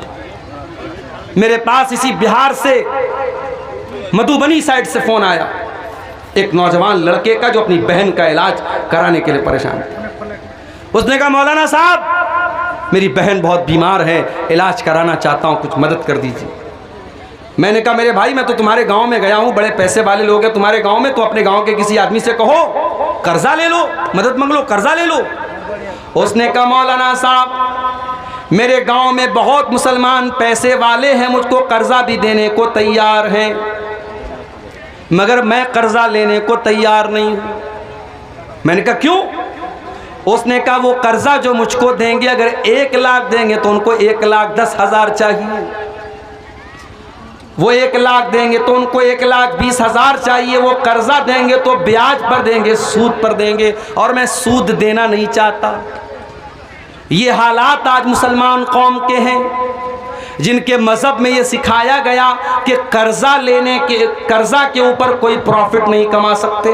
Speaker 1: मेरे पास इसी बिहार से, मधुबनी साइड से फोन आया एक नौजवान लड़के का जो अपनी बहन का इलाज कराने के लिए परेशान था। उसने कहा, मौलाना साहब मेरी बहन बहुत बीमार है, इलाज कराना चाहता हूँ, कुछ मदद कर दीजिए। मैंने कहा, मेरे भाई मैं तो तुम्हारे गांव में गया हूँ, बड़े पैसे वाले लोग हैं तुम्हारे गांव में, तो अपने गांव के किसी आदमी से कहो कर्जा ले लो, मदद मांग लो, कर्जा ले लो। उसने कहा, मौलाना साहब मेरे गांव में बहुत मुसलमान पैसे वाले हैं, मुझको कर्जा भी देने को तैयार हैं, मगर मैं कर्जा लेने को तैयार नहीं हूं। मैंने कहा, क्यों? उसने कहा, वो कर्जा जो मुझको देंगे, अगर 1 लाख देंगे तो उनको 1,10,000 चाहिए, वो 1 लाख देंगे तो उनको 1,20,000 चाहिए, वो कर्जा देंगे तो ब्याज पर देंगे, सूद पर देंगे, और मैं सूद देना नहीं चाहता। ये हालात आज मुसलमान कौम के हैं, जिनके मजहब में ये सिखाया गया कि कर्जा के ऊपर कोई प्रॉफिट नहीं कमा सकते।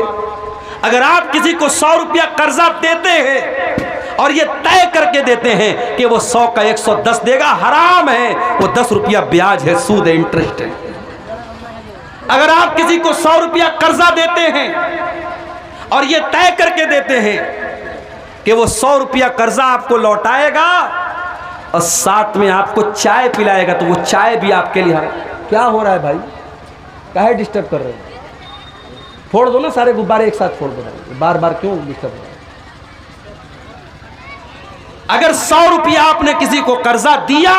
Speaker 1: अगर आप किसी को 100 रुपया कर्जा देते हैं और ये तय करके देते हैं कि वो 100 का 110 देगा, हराम है, वो 10 रुपया ब्याज है, सूद है, इंटरेस्ट है। अगर आप किसी को 100 रुपया कर्जा देते हैं और ये तय करके देते हैं कि वो 100 रुपया कर्जा आपको लौटाएगा और साथ में आपको चाय पिलाएगा, तो वो चाय भी आपके लिए क्या हो रहा है भाई? काहे डिस्टर्ब कर रहे हो? फोड़ दो ना सारे गुब्बारे एक साथ फोड़ दो, बार बार क्यों डिस्टर्ब हो रहा है? अगर 100 रुपया आपने किसी को कर्जा दिया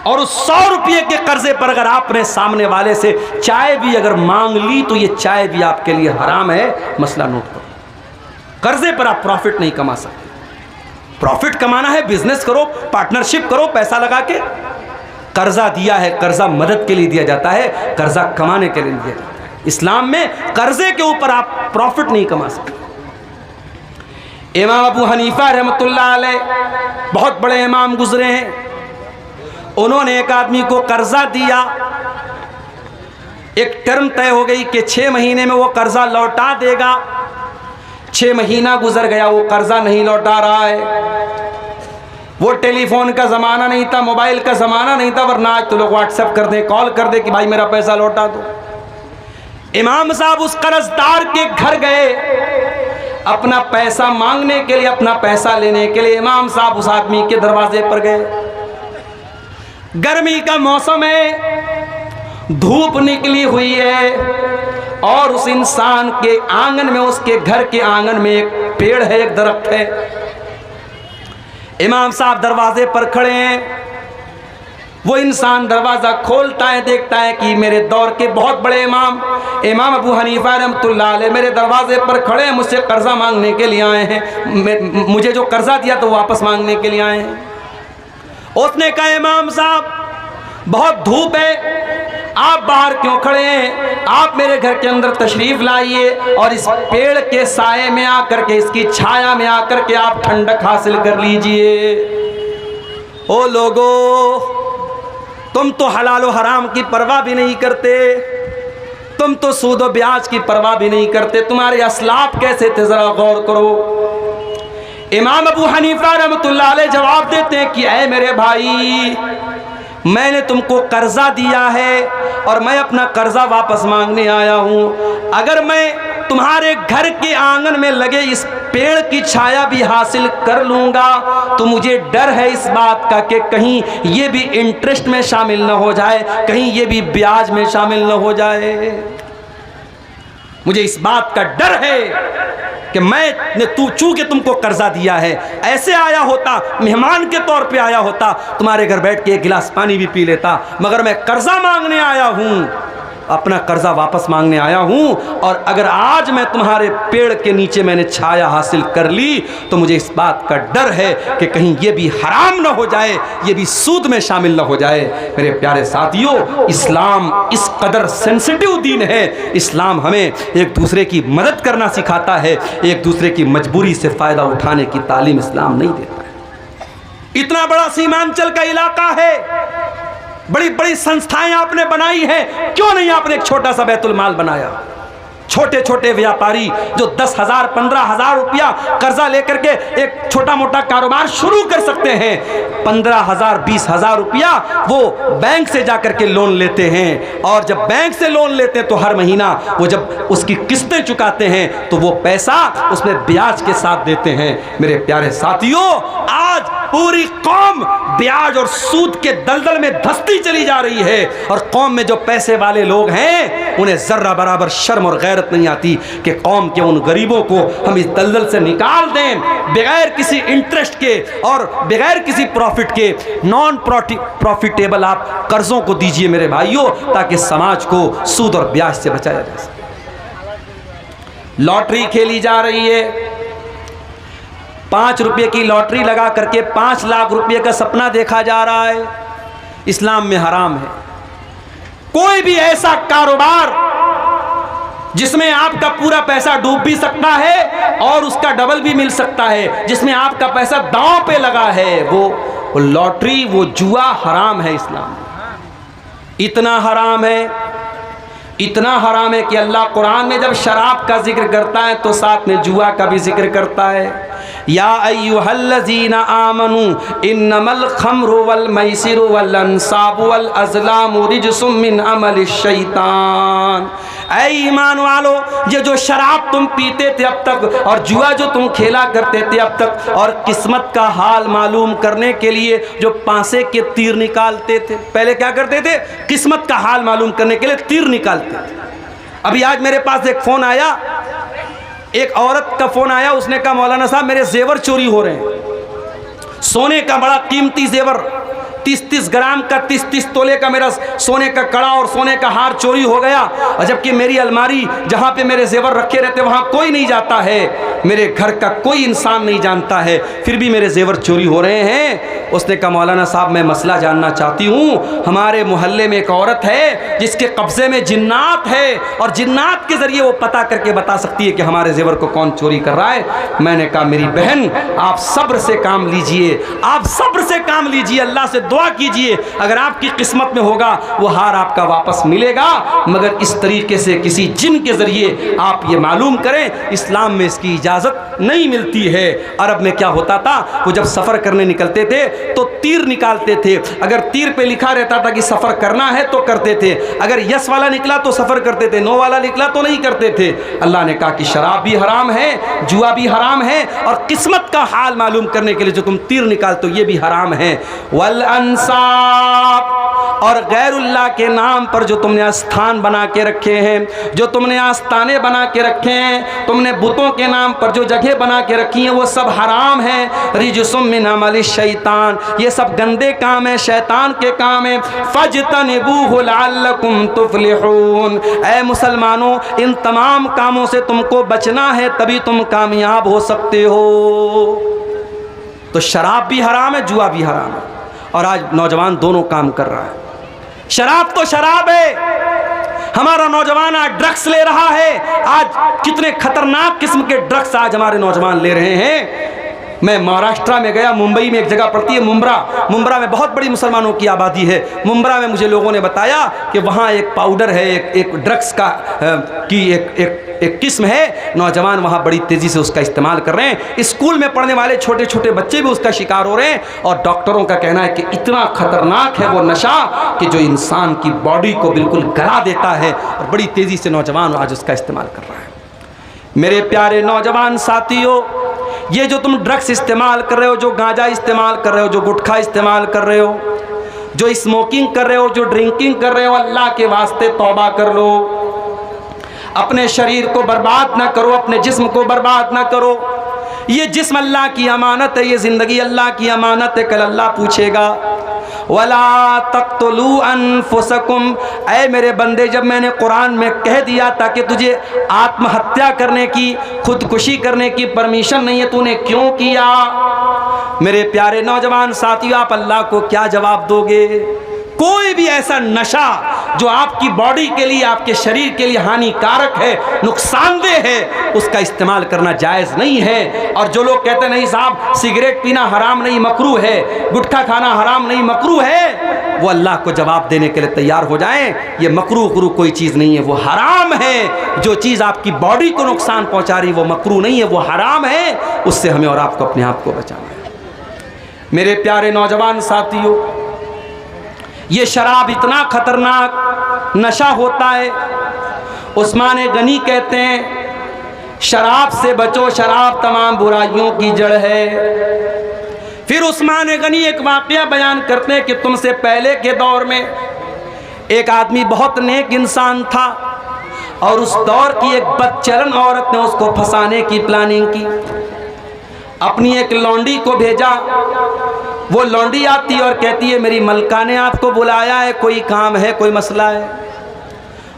Speaker 1: और उस 100 रुपये के कर्जे पर अगर आपने सामने वाले से चाय भी अगर मांग ली तो ये चाय भी आपके लिए हराम है। मसला नोट करो, कर्जे पर आप प्रॉफिट नहीं कमा सकते। प्रॉफिट कमाना है, बिजनेस करो, पार्टनरशिप करो, पैसा लगा के। कर्जा दिया है, कर्जा मदद के लिए दिया जाता है, कर्जा कमाने के लिए दिया जाता है। इस्लाम में कर्जे के ऊपर आप प्रॉफिट नहीं कमा सकते। इमाम अबू हनीफा रहमतुल्लाह अलैह बहुत बड़े इमाम गुजरे हैं। उन्होंने एक आदमी को कर्जा दिया, एक टर्म तय हो गई कि 6 महीने में वो कर्जा लौटा देगा। 6 महीना गुजर गया, वो कर्जा नहीं लौटा रहा है। वो टेलीफोन का ज़माना नहीं था, मोबाइल का ज़माना नहीं था, वरना आज तो लोग व्हाट्सएप कर दे, कॉल कर दे कि भाई मेरा पैसा लौटा दो। इमाम साहब उस कर्जदार के घर गए अपना पैसा मांगने के लिए, अपना पैसा लेने के लिए। इमाम साहब उस आदमी के दरवाजे पर गए। गर्मी का मौसम है, धूप निकली हुई है और उस इंसान के आंगन में, उसके घर के आंगन में एक पेड़ है, एक दरख्त है। इमाम साहब दरवाजे पर खड़े हैं। वो इंसान दरवाज़ा खोलता है, देखता है कि मेरे दौर के बहुत बड़े इमाम अबू हनीफा रहमतुल्लाह अलैह मेरे दरवाजे पर खड़े हैं, मुझसे कर्जा मांगने के लिए आए हैं, मुझे जो कर्जा दिया तो वापस मांगने के लिए आए हैं। उसने कहा इमाम साहब बहुत धूप है, आप बाहर क्यों खड़े हैं, आप मेरे घर के अंदर तशरीफ लाइए और इस पेड़ के साए में आकर के, इसकी छाया में आकर के आप ठंडक हासिल कर लीजिए। ओ लोगो, तुम तो हलाल व हराम की परवाह भी नहीं करते, तुम तो सूद व ब्याज की परवाह भी नहीं करते, तुम्हारे असलाफ कैसे थे जरा गौर करो। इमाम अबू हनीफा रहमतुल्लाह अलैह जवाब देते हैं कि ऐ मेरे भाई, मैंने तुमको कर्जा दिया है और मैं अपना कर्जा वापस मांगने आया हूँ। अगर मैं तुम्हारे घर के आंगन में लगे इस पेड़ की छाया भी हासिल कर लूँगा तो मुझे डर है इस बात का कि कहीं ये भी इंटरेस्ट में शामिल न हो जाए, कहीं ये भी ब्याज में शामिल न हो जाए। मुझे इस बात का डर है कि मैं चूंकि तुमको कर्जा दिया है, ऐसे आया होता, मेहमान के तौर पे आया होता, तुम्हारे घर बैठ के एक गिलास पानी भी पी लेता, मगर मैं कर्जा मांगने आया हूँ, अपना कर्जा वापस मांगने आया हूँ। और अगर आज मैं तुम्हारे पेड़ के नीचे मैंने छाया हासिल कर ली तो मुझे इस बात का डर है कि कहीं ये भी हराम ना हो जाए, ये भी सूद में शामिल ना हो जाए। मेरे प्यारे साथियों, इस्लाम इस कदर सेंसिटिव दीन है। इस्लाम हमें एक दूसरे की मदद करना सिखाता है, एक दूसरे की मजबूरी से फ़ायदा उठाने की तालीम इस्लाम नहीं देता है। इतना बड़ा सीमांचल का इलाका है, बड़ी बड़ी संस्थाएं आपने बनाई हैं, क्यों नहीं आपने एक छोटा सा बैतुल माल बनाया? छोटे छोटे व्यापारी जो 10,000 15,000 रुपया कर्जा लेकर के एक छोटा मोटा कारोबार शुरू कर सकते हैं, 15,000 20,000 रुपया वो बैंक से जाकर के लोन लेते हैं, और जब बैंक से लोन लेते हैं तो हर महीना वो जब उसकी किस्तें चुकाते हैं तो वो पैसा उसमें ब्याज के साथ देते हैं। मेरे प्यारे साथियों, आज पूरी कौम ब्याज और सूद के दलदल में धंसती चली जा रही है, और कौम में जो पैसे वाले लोग हैं उन्हें जर्रा बराबर शर्म और गैरत नहीं आती कि कौम के उन गरीबों को हम इस दलदल से निकाल दें, बगैर किसी इंटरेस्ट के और बगैर किसी प्रॉफिट के। नॉन प्रॉफिटेबल आप कर्जों को दीजिए मेरे भाइयों, ताकि समाज को सूद और ब्याज से बचाया जा सके। लॉटरी खेली जा रही है, 5 रुपये की लॉटरी लगा करके 5 लाख रुपये का सपना देखा जा रहा है, इस्लाम में हराम है। कोई भी ऐसा कारोबार जिसमें आपका पूरा पैसा डूब भी सकता है और उसका डबल भी मिल सकता है, जिसमें आपका पैसा दांव पे लगा है, वो लॉटरी, वो जुआ हराम है इस्लाम में। इतना हराम है, इतना हराम है कि अल्लाह कुरान में जब शराब का जिक्र करता है तो साथ में जुआ का भी जिक्र करता है। या अय्युहल्लज़ीना आमनू इन्नमल खम्रु वल मैसिरु वल अंसाबु वल अज़लामु रिज्सुम मिन अमलिश शैतान। ऐ ईमान वालो, ये जो शराब तुम पीते थे अब तक और जुआ जो तुम खेला करते थे अब तक, और किस्मत का हाल मालूम करने के लिए जो पांसे के तीर निकालते थे, पहले क्या करते थे? किस्मत का हाल मालूम करने के लिए तीर निकालते थे। अभी आज मेरे पास एक फ़ोन आया, एक औरत का फ़ोन आया, उसने कहा मौलाना साहब मेरे जेवर चोरी हो रहे हैं, सोने का बड़ा कीमती जेवर 30-30 ग्राम का 30-30 तोले का मेरा सोने का कड़ा और सोने का हार चोरी हो गया, और जबकि मेरी अलमारी जहाँ पे मेरे जेवर रखे रहते वहाँ कोई नहीं जाता है, मेरे घर का कोई इंसान नहीं जानता है, फिर भी मेरे जेवर चोरी हो रहे हैं। उसने कहा मौलाना साहब मैं मसला जानना चाहती हूँ, हमारे मोहल्ले में एक औरत है जिसके कब्जे में जिन्नात है और जिन्नात के ज़रिए वो पता करके बता सकती है कि हमारे जेवर को कौन चोरी कर रहा है। मैंने कहा मेरी बहन आप सब्र से काम लीजिए, आप सब्र से काम लीजिए, अल्लाह से दुआ कीजिए, अगर आपकी किस्मत में होगा वो हार आपका वापस मिलेगा, मगर इस तरीके से किसी जिन के ज़रिए आप ये मालूम करें, इस्लाम में इसकी इजाज़त नहीं मिलती है। अरब में क्या होता था, वो जब सफ़र करने निकलते थे तो तीर निकालते थे, अगर तीर पे लिखा रहता था कि सफ़र करना है तो करते थे, अगर यस वाला निकला तो सफ़र करते थे, नो वाला निकला तो नहीं करते थे। अल्लाह ने कहा कि शराब भी हराम है, जुआ भी हराम है, और किस्मत का हाल मालूम करने के लिए जो तुम तीर निकालते हो ये भी हराम है। वल अंसाब, और गैरुल्लाह के नाम पर जो तुमने स्थान बना के रखे हैं, जो तुमने आस्थाने बना के रखे हैं, तुमने बुतों के नाम पर जो जगह बना के रखी हैं, वो सब हराम है। रिजुसुम मिन अमलि शैतान, ये सब गंदे काम है, शैतान के काम है। फज्तनिबूहु लअल्लकुम तुफ्लिहून, ऐ मुसलमानों इन तमाम कामों से तुमको बचना है, तभी तुम कामयाब हो सकते हो। तो शराब भी हराम है, जुआ भी हराम है, और आज नौजवान दोनों काम कर रहा है। शराब तो शराब है, हमारा नौजवान आज ड्रग्स ले रहा है। आज कितने खतरनाक किस्म के ड्रग्स आज हमारे नौजवान ले रहे हैं। मैं महाराष्ट्र में गया, मुंबई में एक जगह पड़ती है मुंब्रा में बहुत बड़ी मुसलमानों की आबादी है। मुंब्रा में मुझे लोगों ने बताया कि वहाँ एक पाउडर है, एक ड्रग्स का की एक किस्म है। नौजवान वहाँ बड़ी तेज़ी से उसका इस्तेमाल कर रहे हैं। स्कूल में पढ़ने वाले छोटे छोटे बच्चे भी उसका शिकार हो रहे हैं, और डॉक्टरों का कहना है कि इतना खतरनाक है वो नशा कि जो इंसान की बॉडी को बिल्कुल गला देता है, और बड़ी तेज़ी से नौजवान आज उसका इस्तेमाल कर रहा है। मेरे प्यारे नौजवान साथियों, ये जो तुम ड्रग्स इस्तेमाल कर रहे हो, जो गांजा इस्तेमाल कर रहे हो, जो गुटखा इस्तेमाल कर रहे हो, जो स्मोकिंग कर रहे हो, जो ड्रिंकिंग कर रहे हो, अल्लाह के वास्ते तौबा कर लो। अपने शरीर को बर्बाद ना करो, अपने जिस्म को बर्बाद ना करो। ये जिस्म अल्लाह की अमानत है, ये ज़िंदगी अल्लाह की अमानत है, कल अल्लाह पूछेगा। वला तक़्तुलू अनफुसकुम, ऐ मेरे बंदे, जब मैंने कुरान में कह दिया था कि तुझे आत्महत्या करने की, खुदकुशी करने की परमिशन नहीं है, तूने क्यों किया? मेरे प्यारे नौजवान साथियों, आप अल्लाह को क्या जवाब दोगे? कोई भी ऐसा नशा जो आपकी बॉडी के लिए, आपके शरीर के लिए हानिकारक है, नुकसानदेह है, उसका इस्तेमाल करना जायज़ नहीं है। और जो लोग कहते नहीं साहब सिगरेट पीना हराम नहीं मकरूह है, गुटखा खाना हराम नहीं मकरूह है, वो अल्लाह को जवाब देने के लिए तैयार हो जाएं। ये मकरूह कोई चीज़ नहीं है, वो हराम है। जो चीज़ आपकी बॉडी को नुकसान पहुँचा रही वो मकरूह नहीं है, वो हराम है। उससे हमें और आपको अपने आप को बचाना है। मेरे प्यारे नौजवान साथियों, ये शराब इतना खतरनाक नशा होता है। उस्मान गनी कहते हैं शराब से बचो, शराब तमाम बुराइयों की जड़ है। फिर उस्मान गनी एक वाक़या बयान करते हैं कि तुमसे पहले के दौर में एक आदमी बहुत नेक इंसान था, और उस दौर की एक बदचलन औरत ने उसको फंसाने की प्लानिंग की। अपनी एक लौंडी को भेजा, वो लौंडी आती और कहती है मेरी मलका ने आपको बुलाया है, कोई काम है, कोई मसला है।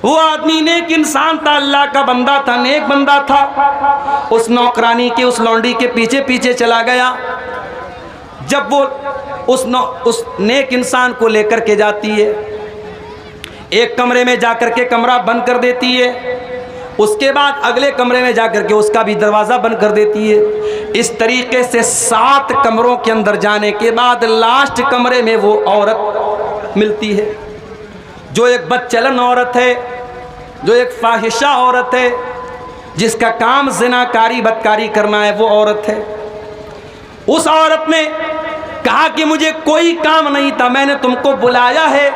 Speaker 1: वो आदमी नेक इंसान था, अल्लाह का बंदा था, नेक बंदा था। उस नौकरानी के, उस लौंडी के पीछे पीछे चला गया। जब वो उस नेक इंसान को लेकर के जाती है, एक कमरे में जाकर के कमरा बंद कर देती है, उसके बाद अगले कमरे में जाकर के उसका भी दरवाज़ा बंद कर देती है। इस तरीके से 7 कमरों के अंदर जाने के बाद लास्ट कमरे में वो औरत मिलती है, जो एक बदचलन औरत है, जो एक फाहिशा औरत है, जिसका काम ज़िनाकारी बदकारी करना है, वो औरत है। उस औरत ने कहा कि मुझे कोई काम नहीं था, मैंने तुमको बुलाया है,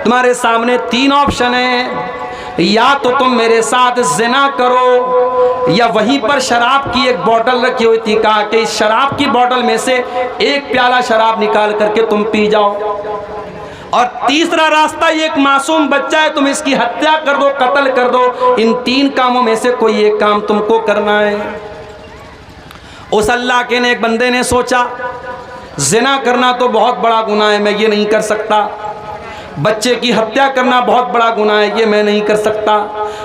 Speaker 1: तुम्हारे सामने 3 ऑप्शन है, या तो तुम मेरे साथ ज़िना करो, या वहीं पर शराब की एक बोतल रखी हुई थी, कहा कि इस शराब की बोतल में से एक प्याला शराब निकाल करके तुम पी जाओ, और तीसरा रास्ता, ये एक मासूम बच्चा है, तुम इसकी हत्या कर दो, कत्ल कर दो। इन 3 कामों में से कोई एक काम तुमको करना है। उस अल्लाह के नेक बंदे ने सोचा ज़िना करना तो बहुत बड़ा गुनाह है, मैं ये नहीं कर सकता। बच्चे की हत्या करना बहुत बड़ा गुनाह है, ये मैं नहीं कर सकता।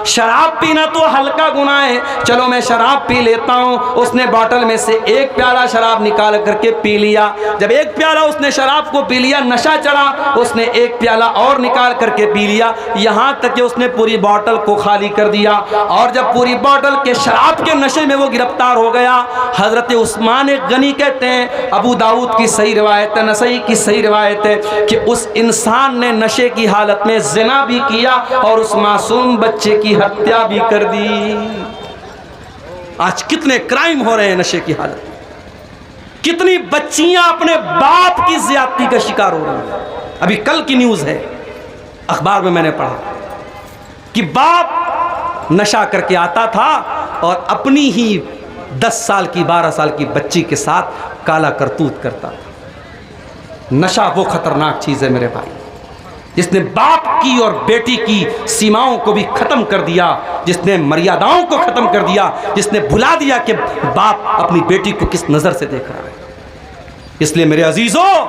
Speaker 1: शराब पीना तो हल्का गुनाह है, चलो मैं शराब पी लेता हूँ। उसने बोतल में से एक प्याला शराब निकाल करके पी लिया। जब एक प्याला उसने शराब को पी लिया, नशा चढ़ा, उसने एक प्याला और निकाल करके पी लिया, यहाँ तक कि उसने पूरी बोतल को खाली कर दिया। और जब पूरी बोतल के शराब के नशे में वो गिरफ्तार हो गया, हज़रत उस्मान गनी कहते हैं, अबू दाऊद की सही रिवायत है, नसई की सही रिवायत है, कि उस इंसान ने नशे की हालत में ज़िना भी किया और उस मासूम बच्चे की हत्या भी कर दी। आज कितने क्राइम हो रहे हैं नशे की हालत में, कितनी बच्चियां अपने बाप की ज्यादती का शिकार हो रही हैं। अभी कल की न्यूज़ है, अखबार में मैंने पढ़ा कि बाप नशा करके आता था और अपनी ही 10 साल की 12 साल की बच्ची के साथ काला करतूत करता था। नशा वो खतरनाक चीज़ है मेरे भाई। जिसने बाप की और बेटी की सीमाओं को भी खत्म कर दिया, जिसने मर्यादाओं को खत्म कर दिया, जिसने भुला दिया कि बाप अपनी बेटी को किस नजर से देख रहा है। इसलिए मेरे अजीजों,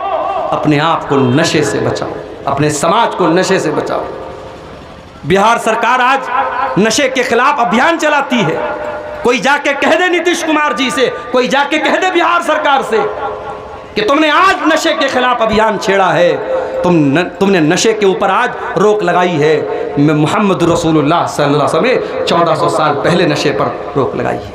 Speaker 1: अपने आप को नशे से बचाओ, अपने समाज को नशे से बचाओ। बिहार सरकार आज नशे के खिलाफ अभियान चलाती है। कोई जाके कह दे नीतीश कुमार जी से, कोई जाके कह दे बिहार सरकार से कि तुमने आज नशे के खिलाफ अभियान छेड़ा है, तुमने नशे के ऊपर आज रोक लगाई है। मोहम्मद रसूलुल्लाह सल्लल्लाहु अलैहि वसल्लम ने 1400 साल पहले नशे पर रोक लगाई है।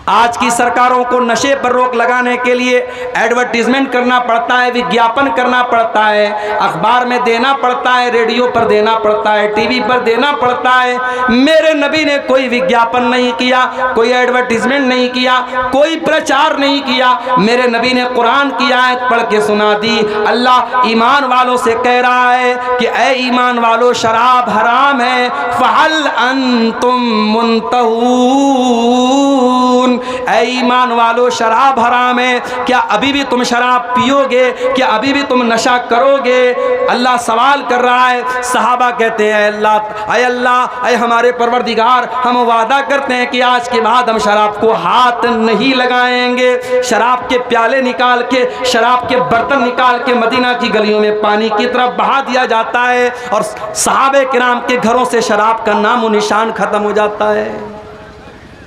Speaker 1: आज की सरकारों को नशे पर रोक लगाने के लिए एडवर्टीजमेंट करना पड़ता है, विज्ञापन करना पड़ता है, अखबार में देना पड़ता है, रेडियो पर देना पड़ता है, टीवी पर देना पड़ता है। मेरे नबी ने कोई विज्ञापन नहीं किया, कोई एडवर्टीजमेंट नहीं किया, कोई प्रचार नहीं किया। मेरे नबी ने कुरान की आयत पढ़ के सुना दी। अल्लाह ईमान वालों से कह रहा है कि ए ईमान वालों, शराब हराम है, फहल अंतुम मुंतहून। ऐ ईमान वालों, शराब हराम है, क्या अभी भी तुम शराब पियोगे? क्या अभी भी तुम नशा करोगे? अल्लाह सवाल कर रहा है। सहाबा कहते हैं अल्लाह, ऐ हमारे परवरदिगार, हम वादा करते हैं कि आज के बाद हम शराब को हाथ नहीं लगाएंगे। शराब के प्याले निकाल के, शराब के बर्तन निकाल के मदीना की गलियों में पानी की तरफ बहा दिया जाता है और सहाबे किराम के घरों से शराब का नामो निशान खत्म हो जाता है।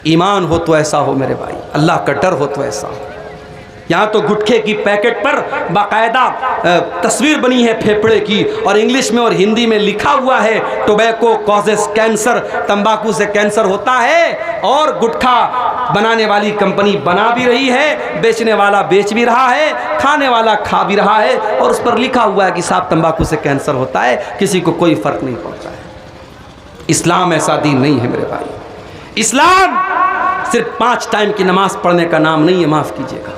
Speaker 1: ईमान हो तो ऐसा हो मेरे भाई, अल्लाह का डर हो तो ऐसा हो। यहाँ तो गुटखे की पैकेट पर बाकायदा तस्वीर बनी है फेफड़े की, और इंग्लिश में और हिंदी में लिखा हुआ है टोबैको कॉजेस कैंसर, तंबाकू से कैंसर होता है। और गुटखा बनाने वाली कंपनी बना भी रही है, बेचने वाला बेच भी रहा है, खाने वाला खा भी रहा है, और उस पर लिखा हुआ है कि साहब तंबाकू से कैंसर होता है, किसी को कोई फर्क नहीं पड़ता है। इस्लाम ऐसा दीन नहीं है मेरे भाई। इस्लाम सिर्फ 5 टाइम की नमाज पढ़ने का नाम नहीं है, माफ कीजिएगा।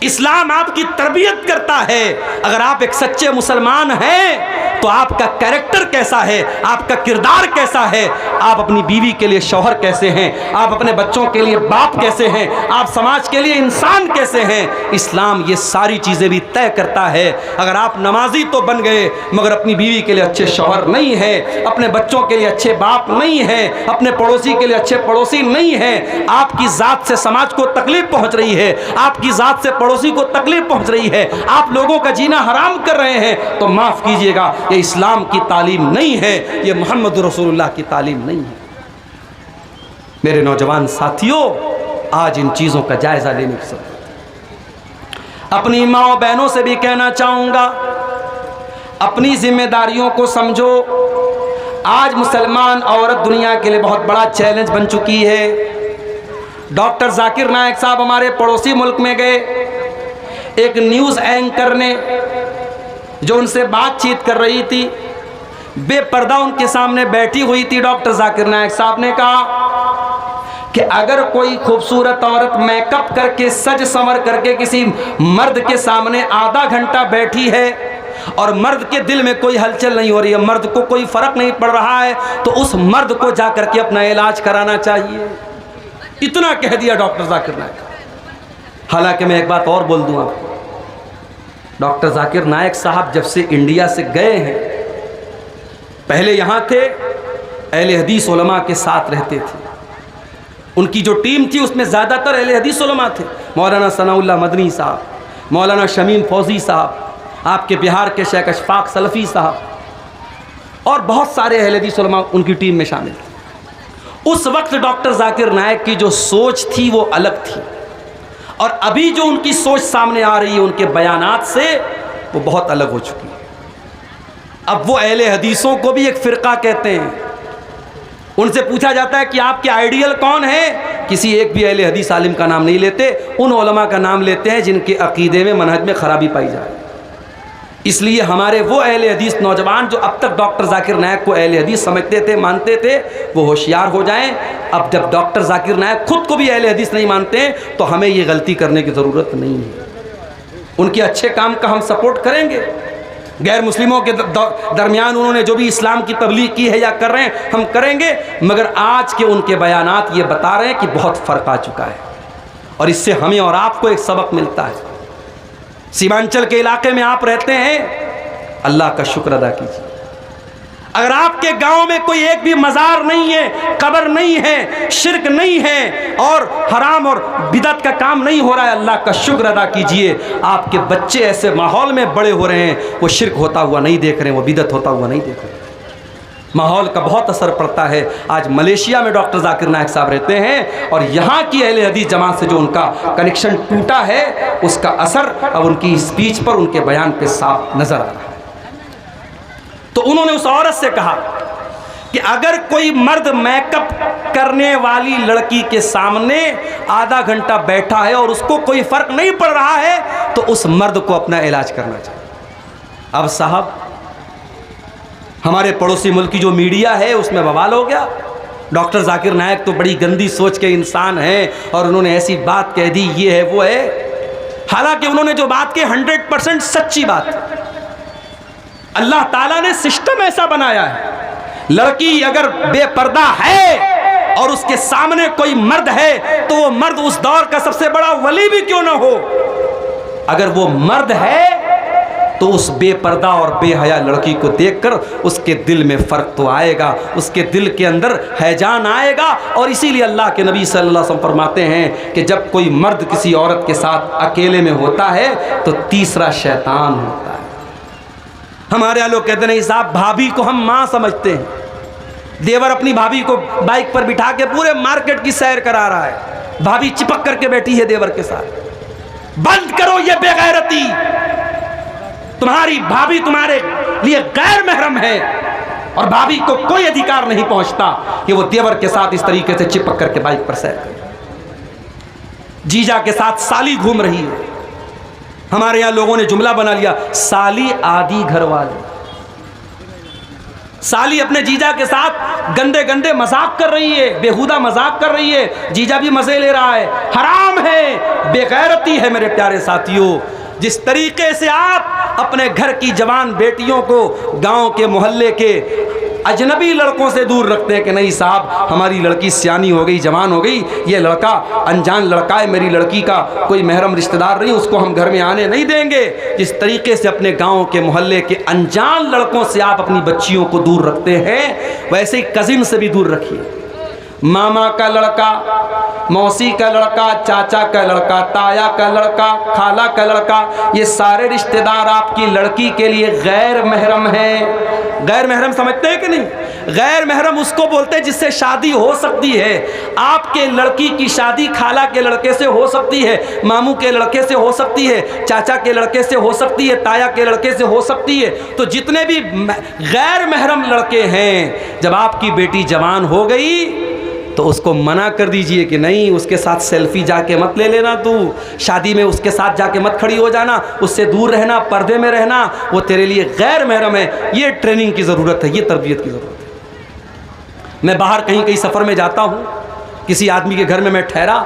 Speaker 1: इस्लाम आपकी तरबियत करता है। अगर आप एक सच्चे मुसलमान हैं तो आपका कैरेक्टर कैसा है, आपका किरदार कैसा है, आप अपनी बीवी के लिए शौहर कैसे हैं, आप अपने बच्चों के लिए बाप कैसे हैं, आप समाज के लिए इंसान कैसे हैं, इस्लाम ये सारी चीज़ें भी तय करता है। अगर आप नमाजी तो बन गए मगर अपनी बीवी के लिए अच्छे शौहर नहीं हैं, अपने बच्चों के लिए अच्छे बाप नहीं हैं, अपने पड़ोसी के लिए अच्छे पड़ोसी नहीं हैं, आपकी ज़ात से समाज को तकलीफ पहुँच रही है, आपकी ज़ात से पड़ोसी को तकलीफ पहुँच रही है, आप लोगों का जीना हराम कर रहे हैं, तो माफ़ कीजिएगा, ये इस्लाम की तालीम नहीं है, ये मोहम्मद रसूलुल्लाह की तालीम नहीं है। मेरे नौजवान साथियों, आज इन चीज़ों का जायज़ा लेने की जरूरत है। अपनी माँ बहनों से भी कहना चाहूँगा, अपनी जिम्मेदारियों को समझो। आज मुसलमान औरत दुनिया के लिए बहुत बड़ा चैलेंज बन चुकी है। डॉक्टर जाकिर नायक साहब हमारे पड़ोसी मुल्क में गए, एक न्यूज़ एंकर ने जो उनसे बातचीत कर रही थी, बेपर्दा उनके सामने बैठी हुई थी। डॉक्टर जाकिर नायक साहब ने कहा कि अगर कोई खूबसूरत औरत मेकअप करके, सज संवर करके किसी मर्द के सामने आधा घंटा बैठी है और मर्द के दिल में कोई हलचल नहीं हो रही है, मर्द को कोई फर्क नहीं पड़ रहा है, तो उस मर्द को जा करके अपना इलाज कराना चाहिए। इतना कह दिया डॉक्टर जाकिर नायक। हालांकि मैं एक बात और बोल दूं आपको, डॉक्टर जाकिर नायक साहब जब से इंडिया से गए हैं, पहले यहाँ थे, अहले हदीस उलमा के साथ रहते थे। उनकी जो टीम थी उसमें ज़्यादातर अहले हदीस उलमा थे। मौलाना सनाउल्लाह मदनी साहब, मौलाना शमीम फौजी साहब, आपके बिहार के शेख अशफाक सलफ़ी साहब, और बहुत सारे अहले हदीस उलमा उनकी टीम में शामिल थे। उस वक्त डॉक्टर जाकिर नायक की जो सोच थी वो अलग थी, और अभी जो उनकी सोच सामने आ रही है उनके बयानात से, वो बहुत अलग हो चुकी है। अब वो अहले हदीसों को भी एक फ़िरका कहते हैं। उनसे पूछा जाता है कि आपके आइडियल कौन है, किसी एक भी अहले हदीस आलिम का नाम नहीं लेते, उन उलमा का नाम लेते हैं जिनके अकीदे में, मनहज में ख़राबी पाई जाए। इसलिए हमारे वो अहले हदीस नौजवान जो अब तक डॉक्टर जाकिर नायक को अहले हदीस समझते थे, मानते थे, वो होशियार हो जाएं। अब जब डॉक्टर जाकिर नायक खुद को भी अहले हदीस नहीं मानते हैं तो हमें ये गलती करने की ज़रूरत नहीं है। उनके अच्छे काम का हम सपोर्ट करेंगे। गैर मुस्लिमों के दरमियान उन्होंने जो भी इस्लाम की तबलीग की है या कर रहे हैं, हम करेंगे, मगर आज के उनके बयानात ये बता रहे हैं कि बहुत फ़र्क आ चुका है, और इससे हमें और आपको एक सबक मिलता है। सीमांचल के इलाके में आप रहते हैं, अल्लाह का शुक्र अदा कीजिए। अगर आपके गांव में कोई एक भी मज़ार नहीं है, कब्र नहीं है, शिरक नहीं है और हराम और बिदअत का काम नहीं हो रहा है, अल्लाह का शुक्र अदा कीजिए। आपके बच्चे ऐसे माहौल में बड़े हो रहे हैं, वो शिरक होता हुआ नहीं देख रहे हैं, वो बिदअत होता हुआ नहीं देख रहे हैं। माहौल का बहुत असर पड़ता है। आज मलेशिया में डॉक्टर जाकिर नायक साहब रहते हैं और यहाँ की अहले हदीस जमात से जो उनका कनेक्शन टूटा है, उसका असर अब उनकी स्पीच पर, उनके बयान पे साफ नजर आ रहा है। तो उन्होंने उस औरत से कहा कि अगर कोई मर्द मेकअप करने वाली लड़की के सामने आधा घंटा बैठा है और उसको कोई फर्क नहीं पड़ रहा है, तो उस मर्द को अपना इलाज करना चाहिए। अब साहब, हमारे पड़ोसी मुल्क की जो मीडिया है उसमें बवाल हो गया। डॉक्टर जाकिर नायक तो बड़ी गंदी सोच के इंसान हैं और उन्होंने ऐसी बात कह दी, ये है वो है। हालांकि उन्होंने जो बात की 100% सच्ची बात है। अल्लाह ताला ने सिस्टम ऐसा बनाया है, लड़की अगर बेपर्दा है और उसके सामने कोई मर्द है तो वो मर्द उस दौर का सबसे बड़ा वली भी क्यों ना हो, अगर वो मर्द है तो उस बेपर्दा और बेहया लड़की को देखकर उसके दिल में फ़र्क तो आएगा, उसके दिल के अंदर हैजान आएगा। और इसीलिए अल्लाह के नबी सल्लल्लाहु अलैहि वसल्लम फरमाते हैं कि जब कोई मर्द किसी औरत के साथ अकेले में होता है तो तीसरा शैतान होता है। हमारे यहाँ लोग कहते नहीं साहब, भाभी को हम माँ समझते हैं। देवर अपनी भाभी को बाइक पर बिठा के पूरे मार्केट की सैर करा रहा है, भाभी चिपक करके बैठी है देवर के साथ। बंद करो ये बेगैरती, तुम्हारी भाभी तुम्हारे लिए गैर महरम है और भाभी को कोई अधिकार नहीं पहुंचता कि वो देवर के साथ इस तरीके से चिपक करके बाइक पर सैर करे। जीजा के साथ साली घूम रही है। हमारे यहां लोगों ने जुमला बना लिया, साली आधी घरवाली। साली अपने जीजा के साथ गंदे गंदे मजाक कर रही है, बेहुदा मजाक कर रही है, जीजा भी मजे ले रहा है। हराम है, बेगैरती है मेरे प्यारे साथियों। जिस तरीके से आप अपने घर की जवान बेटियों को गांव के मोहल्ले के अजनबी लड़कों से दूर रखते हैं कि नहीं साहब, हमारी लड़की सियानी हो गई, जवान हो गई, ये लड़का अनजान लड़का है, मेरी लड़की का कोई महरम रिश्तेदार नहीं, उसको हम घर में आने नहीं देंगे। जिस तरीके से अपने गांव के मोहल्ले के अनजान लड़कों से आप अपनी बच्चियों को दूर रखते हैं, वैसे ही कजिन से भी दूर रखिए। मामा का लड़का, मौसी का लड़का, चाचा का लड़का, ताया का लड़का, खाला का लड़का, ये सारे रिश्तेदार आपकी लड़की के लिए गैर महरम हैं। गैर महरम समझते हैं कि नहीं? गैर महरम उसको बोलते हैं जिससे शादी हो सकती है। आपके लड़की की शादी खाला के लड़के से हो सकती है, मामू के लड़के से हो सकती है, चाचा के लड़के से हो सकती है, ताया के लड़के से हो सकती है। तो जितने भी गैर महरम लड़के हैं, जब आपकी बेटी जवान हो गई तो उसको मना कर दीजिए कि नहीं, उसके साथ सेल्फी जाके मत ले लेना, तू शादी में उसके साथ जाके मत खड़ी हो जाना, उससे दूर रहना, पर्दे में रहना, वो तेरे लिए गैर महरम है। ये ट्रेनिंग की ज़रूरत है, ये तरबियत की ज़रूरत है। मैं बाहर कहीं कहीं सफ़र में जाता हूँ, किसी आदमी के घर में मैं ठहरा,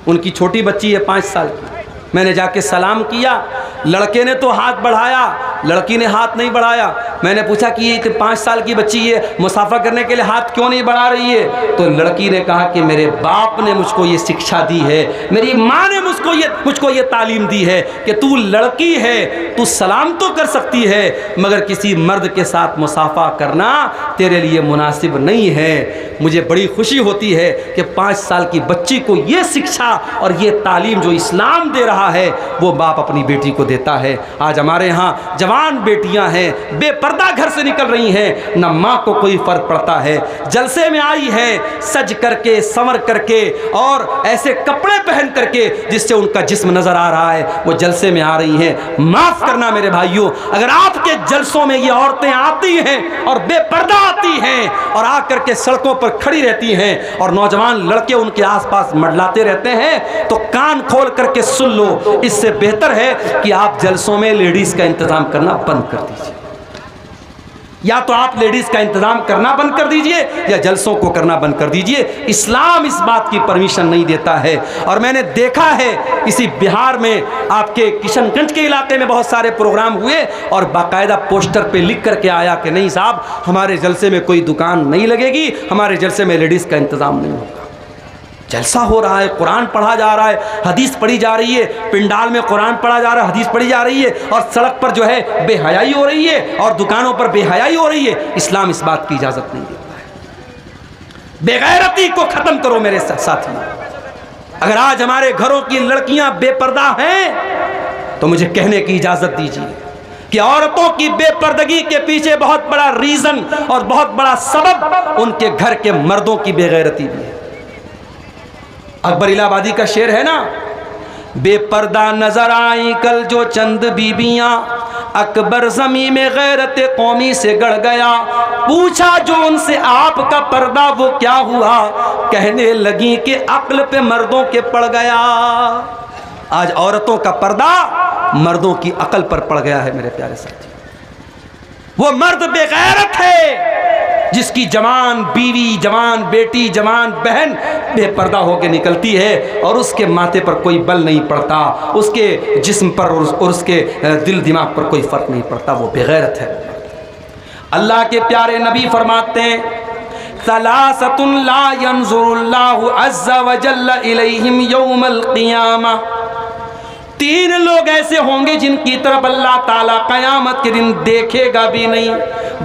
Speaker 1: उनकी छोटी बच्ची है 5 साल की, मैंने जाके सलाम किया, लड़के ने तो हाथ बढ़ाया, लड़की ने हाथ नहीं बढ़ाया। मैंने पूछा कि ये 5 साल की बच्ची ये मुसाफा करने के लिए हाथ क्यों नहीं बढ़ा रही है? तो लड़की ने कहा कि मेरे बाप ने मुझको ये शिक्षा दी है, मेरी माँ ने मुझको ये तालीम दी है कि तू लड़की है, तू सलाम तो कर सकती है, मगर किसी मर्द के साथ मुसाफा करना तेरे लिए मुनासिब नहीं है। मुझे बड़ी खुशी होती है कि 5 साल की बच्ची को ये शिक्षा और ये तालीम जो इस्लाम दे रहा है वो बाप अपनी बेटी को देता है। आज हमारे यहाँ जवान बेटियां हैं, बेपर्दा घर से निकल रही हैं, न माँ को कोई फर्क पड़ता है, जलसे में आई है सज करके, संवर करके और ऐसे कपड़े पहन करके जिससे उनका जिस्म नजर आ रहा है, वो जलसे में आ रही हैं। माफ करना मेरे भाइयों, अगर आपके जलसों में ये औरतें आती हैं और बेपर्दा आती हैं और आकर के सड़कों पर खड़ी रहती हैं और नौजवान लड़के उनके आसपास मंडलाते रहते हैं, तो कान खोल करके सुन लो। इससे बेहतर है कि आप जलसों में लेडीज का इंतजाम करना बंद कर दीजिए। या तो आप लेडीज का इंतजाम करना बंद कर दीजिए या जलसों को करना बंद कर दीजिए। इस्लाम इस बात की परमिशन नहीं देता है। और मैंने देखा है इसी बिहार में आपके किशनगंज के इलाके में बहुत सारे प्रोग्राम हुए और बाकायदा पोस्टर पे लिख करके आया कि नहीं साहब, हमारे जलसे में कोई दुकान नहीं लगेगी, हमारे जलसे में लेडीज का इंतजाम नहीं होगा। जलसा हो रहा है, कुरान पढ़ा जा रहा है, हदीस पढ़ी जा रही है, पिंडाल में कुरान पढ़ा जा रहा है, हदीस पढ़ी जा रही है, और सड़क पर जो है बेहयाई हो रही है और दुकानों पर बेहयाई हो रही है। इस्लाम इस बात की इजाज़त नहीं देता है। बेगैरती को ख़त्म करो मेरे साथी। अगर आज हमारे घरों की लड़कियां बेपर्दा हैं तो मुझे कहने की इजाज़त दीजिए कि औरतों की बेपर्दगी के पीछे बहुत बड़ा रीज़न और बहुत बड़ा सबब उनके घर के मर्दों की बेगैरती भी है। अकबर इलाहाबादी का शेर है ना, बेपर्दा नजर आई कल जो चंद बीबियां, अकबर ज़मीं में गैरत कौमी से गड़ गया, पूछा जो उनसे आपका पर्दा वो क्या हुआ, कहने लगी कि अक्ल पे मर्दों के पड़ गया। आज औरतों का पर्दा मर्दों की अकल पर पड़ गया है मेरे प्यारे साथी। वो मर्द बेगैरत है जिसकी जवान बीवी, जवान बेटी, जवान बहन बेपर्दा होकर निकलती है और उसके माथे पर कोई बल नहीं पड़ता, उसके जिस्म पर और उसके दिल दिमाग पर कोई फर्क नहीं पड़ता। वो बेगैरत है। अल्लाह के प्यारे नबी फरमाते हैं, सलासतुन ला यंजुरुल्लाहु अज़्ज़ा व जल्ला इलैहिम यौमल क़ियामा। 3 लोग ऐसे होंगे जिनकी तरफ अल्लाह ताला क़यामत के दिन देखेगा भी नहीं,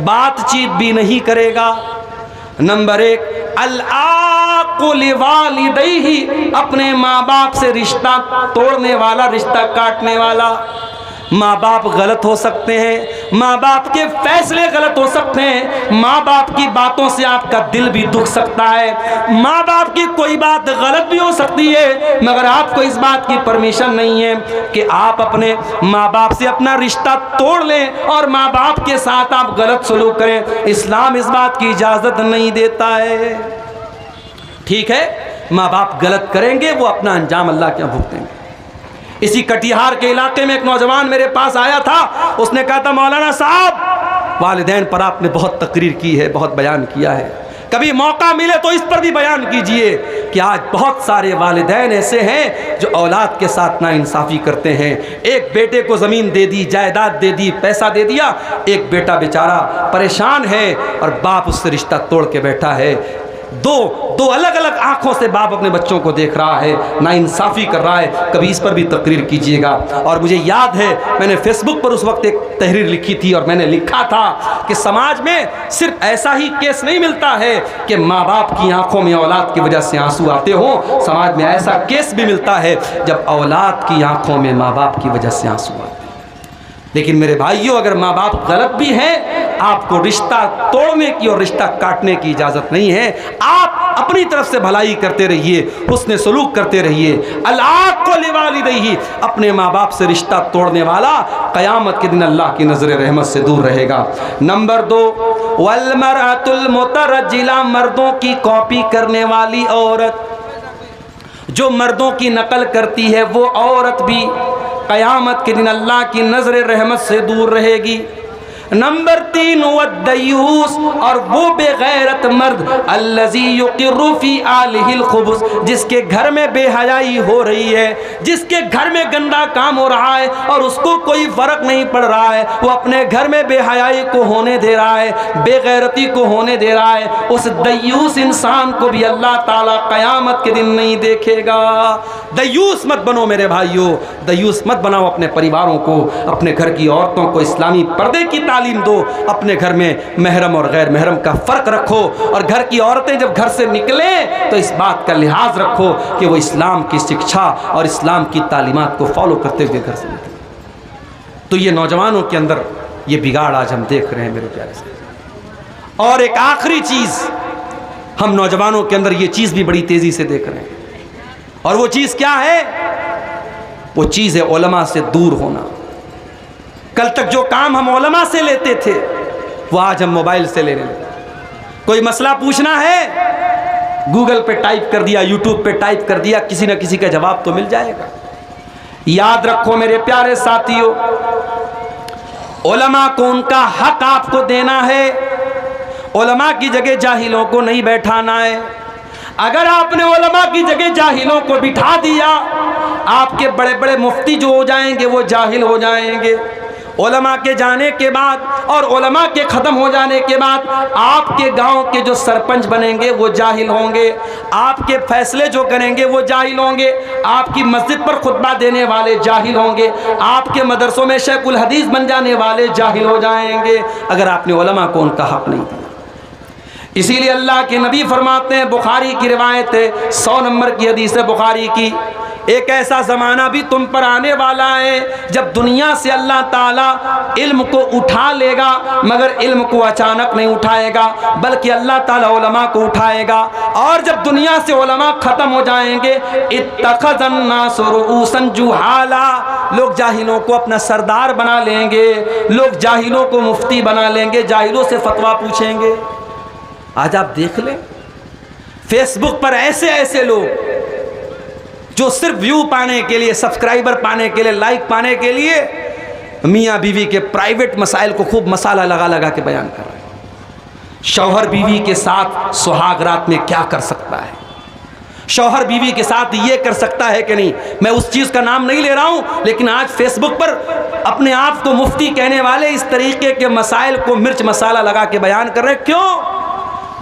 Speaker 1: बातचीत भी नहीं करेगा। नंबर 1, अल-आक़ु लिवालिदैहि, अपने माँ बाप से रिश्ता तोड़ने वाला, रिश्ता काटने वाला। माँ बाप गलत हो सकते हैं, माँ बाप के फैसले गलत हो सकते हैं, माँ बाप की बातों से आपका दिल भी दुख सकता है, माँ बाप की कोई बात गलत भी हो सकती है, मगर आपको इस बात की परमिशन नहीं है कि आप अपने माँ बाप से अपना रिश्ता तोड़ लें और माँ बाप के साथ आप गलत सलूक करें। इस्लाम इस बात की इजाज़त नहीं देता है। ठीक है, माँ बाप गलत करेंगे, वो अपना अंजाम अल्लाह के यहाँ भुगतेंगे। इसी कटिहार के इलाके में एक नौजवान मेरे पास आया था, उसने कहा था, मौलाना साहब वालिदैन पर आपने बहुत तकरीर की है, बहुत बयान किया है, कभी मौका मिले तो इस पर भी बयान कीजिए कि आज बहुत सारे वालिदैन ऐसे हैं जो औलाद के साथ नाइंसाफ़ी करते हैं। एक बेटे को ज़मीन दे दी, जायदाद दे दी, पैसा दे दिया, एक बेटा बेचारा परेशान है और बाप उससे रिश्ता तोड़ के बैठा है। दो अलग अलग आंखों से बाप अपने बच्चों को देख रहा है, नाइंसाफ़ी कर रहा है। कभी इस पर भी तकरीर कीजिएगा। और मुझे याद है, मैंने फेसबुक पर उस वक्त एक तहरीर लिखी थी और मैंने लिखा था कि समाज में सिर्फ ऐसा ही केस नहीं मिलता है कि माँ बाप की आंखों में औलाद की वजह से आंसू आते हों, समाज में ऐसा केस भी मिलता है जब औलाद की आंखों में माँ बाप की वजह से आंसू आते हैं। लेकिन मेरे भाइयों, अगर माँ बाप गलत भी हैं, आपको रिश्ता तोड़ने की और रिश्ता काटने की इजाज़त नहीं है। आप अपनी तरफ से भलाई करते रहिए, हुस्न सलूक करते रहिए। अल-आक़ु लिवालिदैहि, अपने माँ बाप से रिश्ता तोड़ने वाला क़यामत के दिन अल्लाह की नज़र रहमत से दूर रहेगा। नंबर 2, वल मरअतुल मुतरज्जिला, मर्दों की कॉपी करने वाली औरत, जो मर्दों की नकल करती है वो औरत भी क़यामत के दिन अल्लाह की नज़र रहमत से दूर रहेगी। नंबर 3, वद्दयूस, और वो बेगैरत मर्द, अल्लज़ी युक़िर्रु फ़ी आलिहिल खुबुस, जिसके घर में बेहयाई हो रही है, जिसके घर में गंदा काम हो रहा है और उसको कोई फ़र्क नहीं पड़ रहा है, वो अपने घर में बेहयाई को होने दे रहा है, बेगैरती को होने दे रहा है। उस दयूस इंसान को भी अल्लाह ताला क़यामत के दिन नहीं देखेगा। दयूस मत बनो मेरे भाइयों, दयूस मत बनाओ अपने परिवारों को, अपने घर की औरतों को इस्लामी पर्दे की तालीम दो, अपने घर में महरम और गैर महरम का फ़र्क रखो, और घर की औरतें जब घर से निकलें तो इस बात का लिहाज रखो कि वो इस्लाम की शिक्षा और इस्लाम की तालीमात को फॉलो करते हुए घर से निकलें। तो ये नौजवानों के अंदर ये बिगाड़ आज हम देख रहे हैं मेरे प्यारे से। और एक आखिरी चीज़ हम नौजवानों के अंदर ये चीज़ भी बड़ी तेज़ी से देख रहे हैं, और वो चीज़ क्या है? वो चीज़ है उलमा से दूर होना। कल तक जो काम हम उलमा से लेते थे वो आज हम मोबाइल से लेने लगे। कोई मसला पूछना है, गूगल पे टाइप कर दिया, यूट्यूब पे टाइप कर दिया, किसी न किसी का जवाब तो मिल जाएगा। याद रखो मेरे प्यारे साथियों, उलमा को उनका हक आपको देना है। उलमा की जगह जाहिलों को नहीं बैठाना है। अगर आपने उलमा की जगह जाहिलों को बिठा दिया, आपके बड़े बड़े मुफ्ती जो हो जाएंगे वो जाहिल हो जाएंगे, उलमा के जाने के बाद और उलमा के ख़त्म हो जाने के बाद आपके गांव के जो सरपंच बनेंगे वो जाहिल होंगे, आपके फैसले जो करेंगे वो जाहिल होंगे, आपकी मस्जिद पर खुतबा देने वाले जाहिल होंगे, आपके मदरसों में शेखुल हदीस बन जाने वाले जाहिल हो जाएंगे अगर आपने उलमा को उनका हक़ नहीं दिया। इसीलिए अल्लाह के नबी फरमाते हैं, बुखारी की रिवायत है, 100 नंबर की हदीस है बुखारी की, एक ऐसा ज़माना भी तुम पर आने वाला है जब दुनिया से अल्लाह ताला इल्म को उठा लेगा, मगर इल्म को अचानक नहीं उठाएगा बल्कि अल्लाह ताला उलमा को उठाएगा। और जब दुनिया से उलमा ख़त्म हो जाएंगे, इत्तख़ज़न्नासु रुऊसन जुहाला, लोग जाहिलों को अपना सरदार बना लेंगे, लोग जाहिलों को मुफ्ती बना लेंगे, जाहिलों से फतवा पूछेंगे। आज आप देख लें फेसबुक पर ऐसे ऐसे लोग जो सिर्फ व्यू पाने के लिए, सब्सक्राइबर पाने के लिए, लाइक पाने के लिए मियाँ बीवी के प्राइवेट मसाइल को खूब मसाला लगा लगा के बयान कर रहे हैं। शौहर बीवी के साथ सुहाग रात में क्या कर सकता है, शौहर बीवी के साथ ये कर सकता है कि नहीं। मैं उस चीज़ का नाम नहीं ले रहा हूँ, लेकिन आज फेसबुक पर अपने आप को मुफ्ती कहने वाले इस तरीके के मसाइल को मिर्च मसाला लगा के बयान कर रहे हैं। क्यों?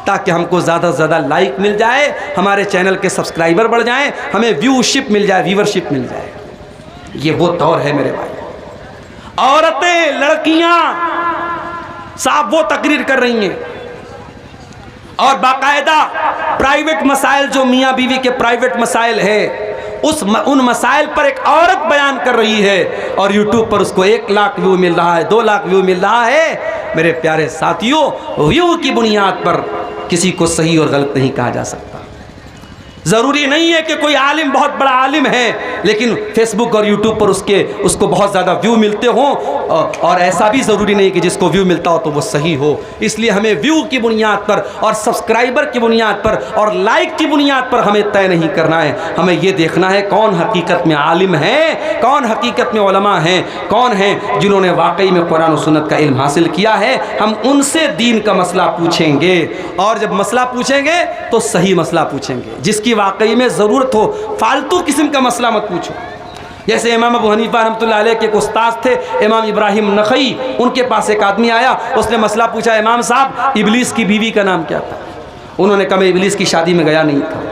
Speaker 1: ताकि हमको ज़्यादा से ज़्यादा लाइक मिल जाए, हमारे चैनल के सब्सक्राइबर बढ़ जाएं, हमें व्यूशिप मिल जाए, व्यूवरशिप मिल जाए। ये वो दौर है मेरे भाई। औरतें, लड़कियां साहब वो तकरीर कर रही हैं और बाकायदा प्राइवेट मसाइल जो मियाँ बीवी के प्राइवेट मसाइल है उन मसाइल पर एक औरत बयान कर रही है और यूट्यूब पर उसको 1 लाख व्यू मिल रहा है, 2 लाख व्यू मिल रहा है। मेरे प्यारे साथियों, व्यू की बुनियाद पर किसी को सही और गलत नहीं कहा जा सकता। ज़रूरी नहीं है कि कोई आलिम बहुत बड़ा आलिम है लेकिन फेसबुक और यूट्यूब पर उसको बहुत ज़्यादा व्यू मिलते हों, और ऐसा भी ज़रूरी नहीं कि जिसको व्यू मिलता हो तो वो सही हो। इसलिए हमें व्यू की बुनियाद पर और सब्सक्राइबर की बुनियाद पर और लाइक की बुनियाद पर हमें तय नहीं करना है। हमें ये देखना है कौन हकीकत में आलिम है, कौन हकीकत में उलमा हैं, कौन हैं जिन्होंने वाकई में कुरान और सुन्नत का इल्म हासिल किया है। हम उनसे दीन का मसला पूछेंगे और जब मसला पूछेंगे तो सही मसला पूछेंगे, जिसकी वाकई में ज़रूरत हो। फालतू किस्म का मसला मत पूछो। जैसे इमाम अबू हनीफा रहमतुल्लाह अलैह के एक उस्ताद थे इमाम इब्राहिम नखई, उनके पास एक आदमी आया, उसने मसला पूछा, इमाम साहब इबलीस की बीवी का नाम क्या था? उन्होंने कहा मैं इबलीस की शादी में गया नहीं था।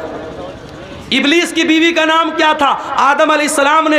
Speaker 1: इबलीस की बीवी का नाम क्या था? आदम अलैहिस्सलाम ने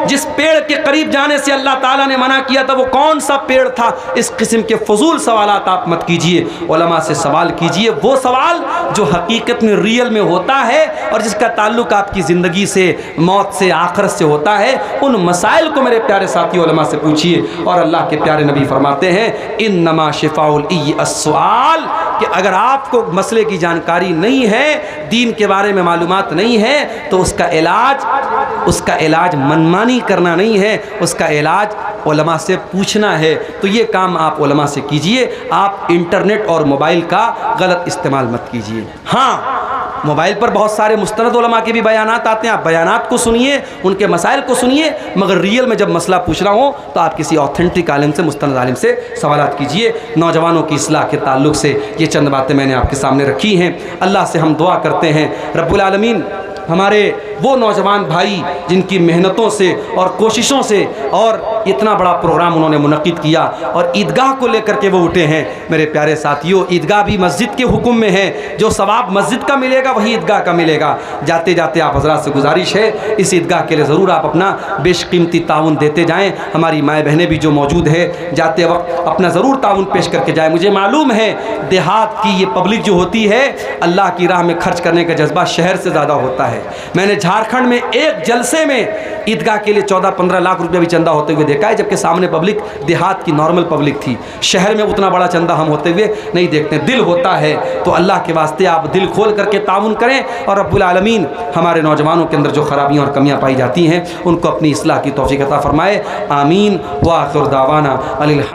Speaker 1: जिस पेड़ के करीब जाने से अल्लाह ताला ने मना किया था वो कौन सा पेड़ था? इस किस्म के फजूल सवालात आप मत कीजिए, उलमा से सवाल कीजिए, वो सवाल जो हकीकत में रियल में होता है और जिसका ताल्लुक आपकी ज़िंदगी से, मौत से, आखिरत से होता है। उन मसाइल को मेरे प्यारे साथी उलमा से पूछिए। और अल्लाह के प्यारे नबी फरमाते हैं इन्नमा शिफाउल ई अस्सवाल, कि अगर आपको मसले की जानकारी नहीं है, दीन के बारे में मालूमात नहीं है, तो उसका इलाज मनमानी करना नहीं है, उसका इलाज उलमा से पूछना है। तो ये काम आप उलमा से कीजिए। आप इंटरनेट और मोबाइल का गलत इस्तेमाल मत कीजिए। हाँ, मोबाइल पर बहुत सारे मुस्तनद उलमा के भी बयानात आते हैं, आप बयानात को सुनिए, उनके मसाइल को सुनिए, मगर रियल में जब मसला पूछना हो तो आप किसी ऑथेंटिक आलिम से, मुस्तनद आलिम से सवालात कीजिए। नौजवानों की इस्लाह के ताल्लुक से ये चंद बातें मैंने आपके सामने रखी हैं। अल्लाह से हम दुआ करते हैं रब्बुल आलमीन हमारे वो नौजवान भाई जिनकी मेहनतों से और कोशिशों से और इतना बड़ा प्रोग्राम उन्होंने मुनक्किद किया और ईदगाह को लेकर के वो उठे हैं। मेरे प्यारे साथियों, ईदगाह भी मस्जिद के हुक्म में है, जो सवाब मस्जिद का मिलेगा वही ईदगाह का मिलेगा। जाते जाते आप हज़रात से गुजारिश है, इस ईदगाह के लिए ज़रूर आप अपना बेशकीमती ताउन देते जाएँ। हमारी माएँ बहनें भी जो मौजूद है, जाते वक्त अपना ज़रूर ताउन पेश करके जाएँ। मुझे मालूम है देहात की ये पब्लिक जो होती है, अल्लाह की राह में खर्च करने का जज्बा शहर से ज़्यादा होता है। मैंने झारखंड में एक जलसे में ईदगाह के लिए 14-15 लाख रुपये भी चंदा होते हुए देखा है, जबकि सामने पब्लिक देहात की नॉर्मल पब्लिक थी। शहर में उतना बड़ा चंदा हम होते हुए नहीं देखते। दिल होता है तो अल्लाह के वास्ते आप दिल खोल करके ताउन करें और रब्बुल आलमीन हमारे नौजवानों के अंदर जो खराबियाँ और कमियाँ पाई जाती हैं उनको अपनी इस्लाह की तौफीक अता फरमाए। आमीन व आखिर दावाना अनिल।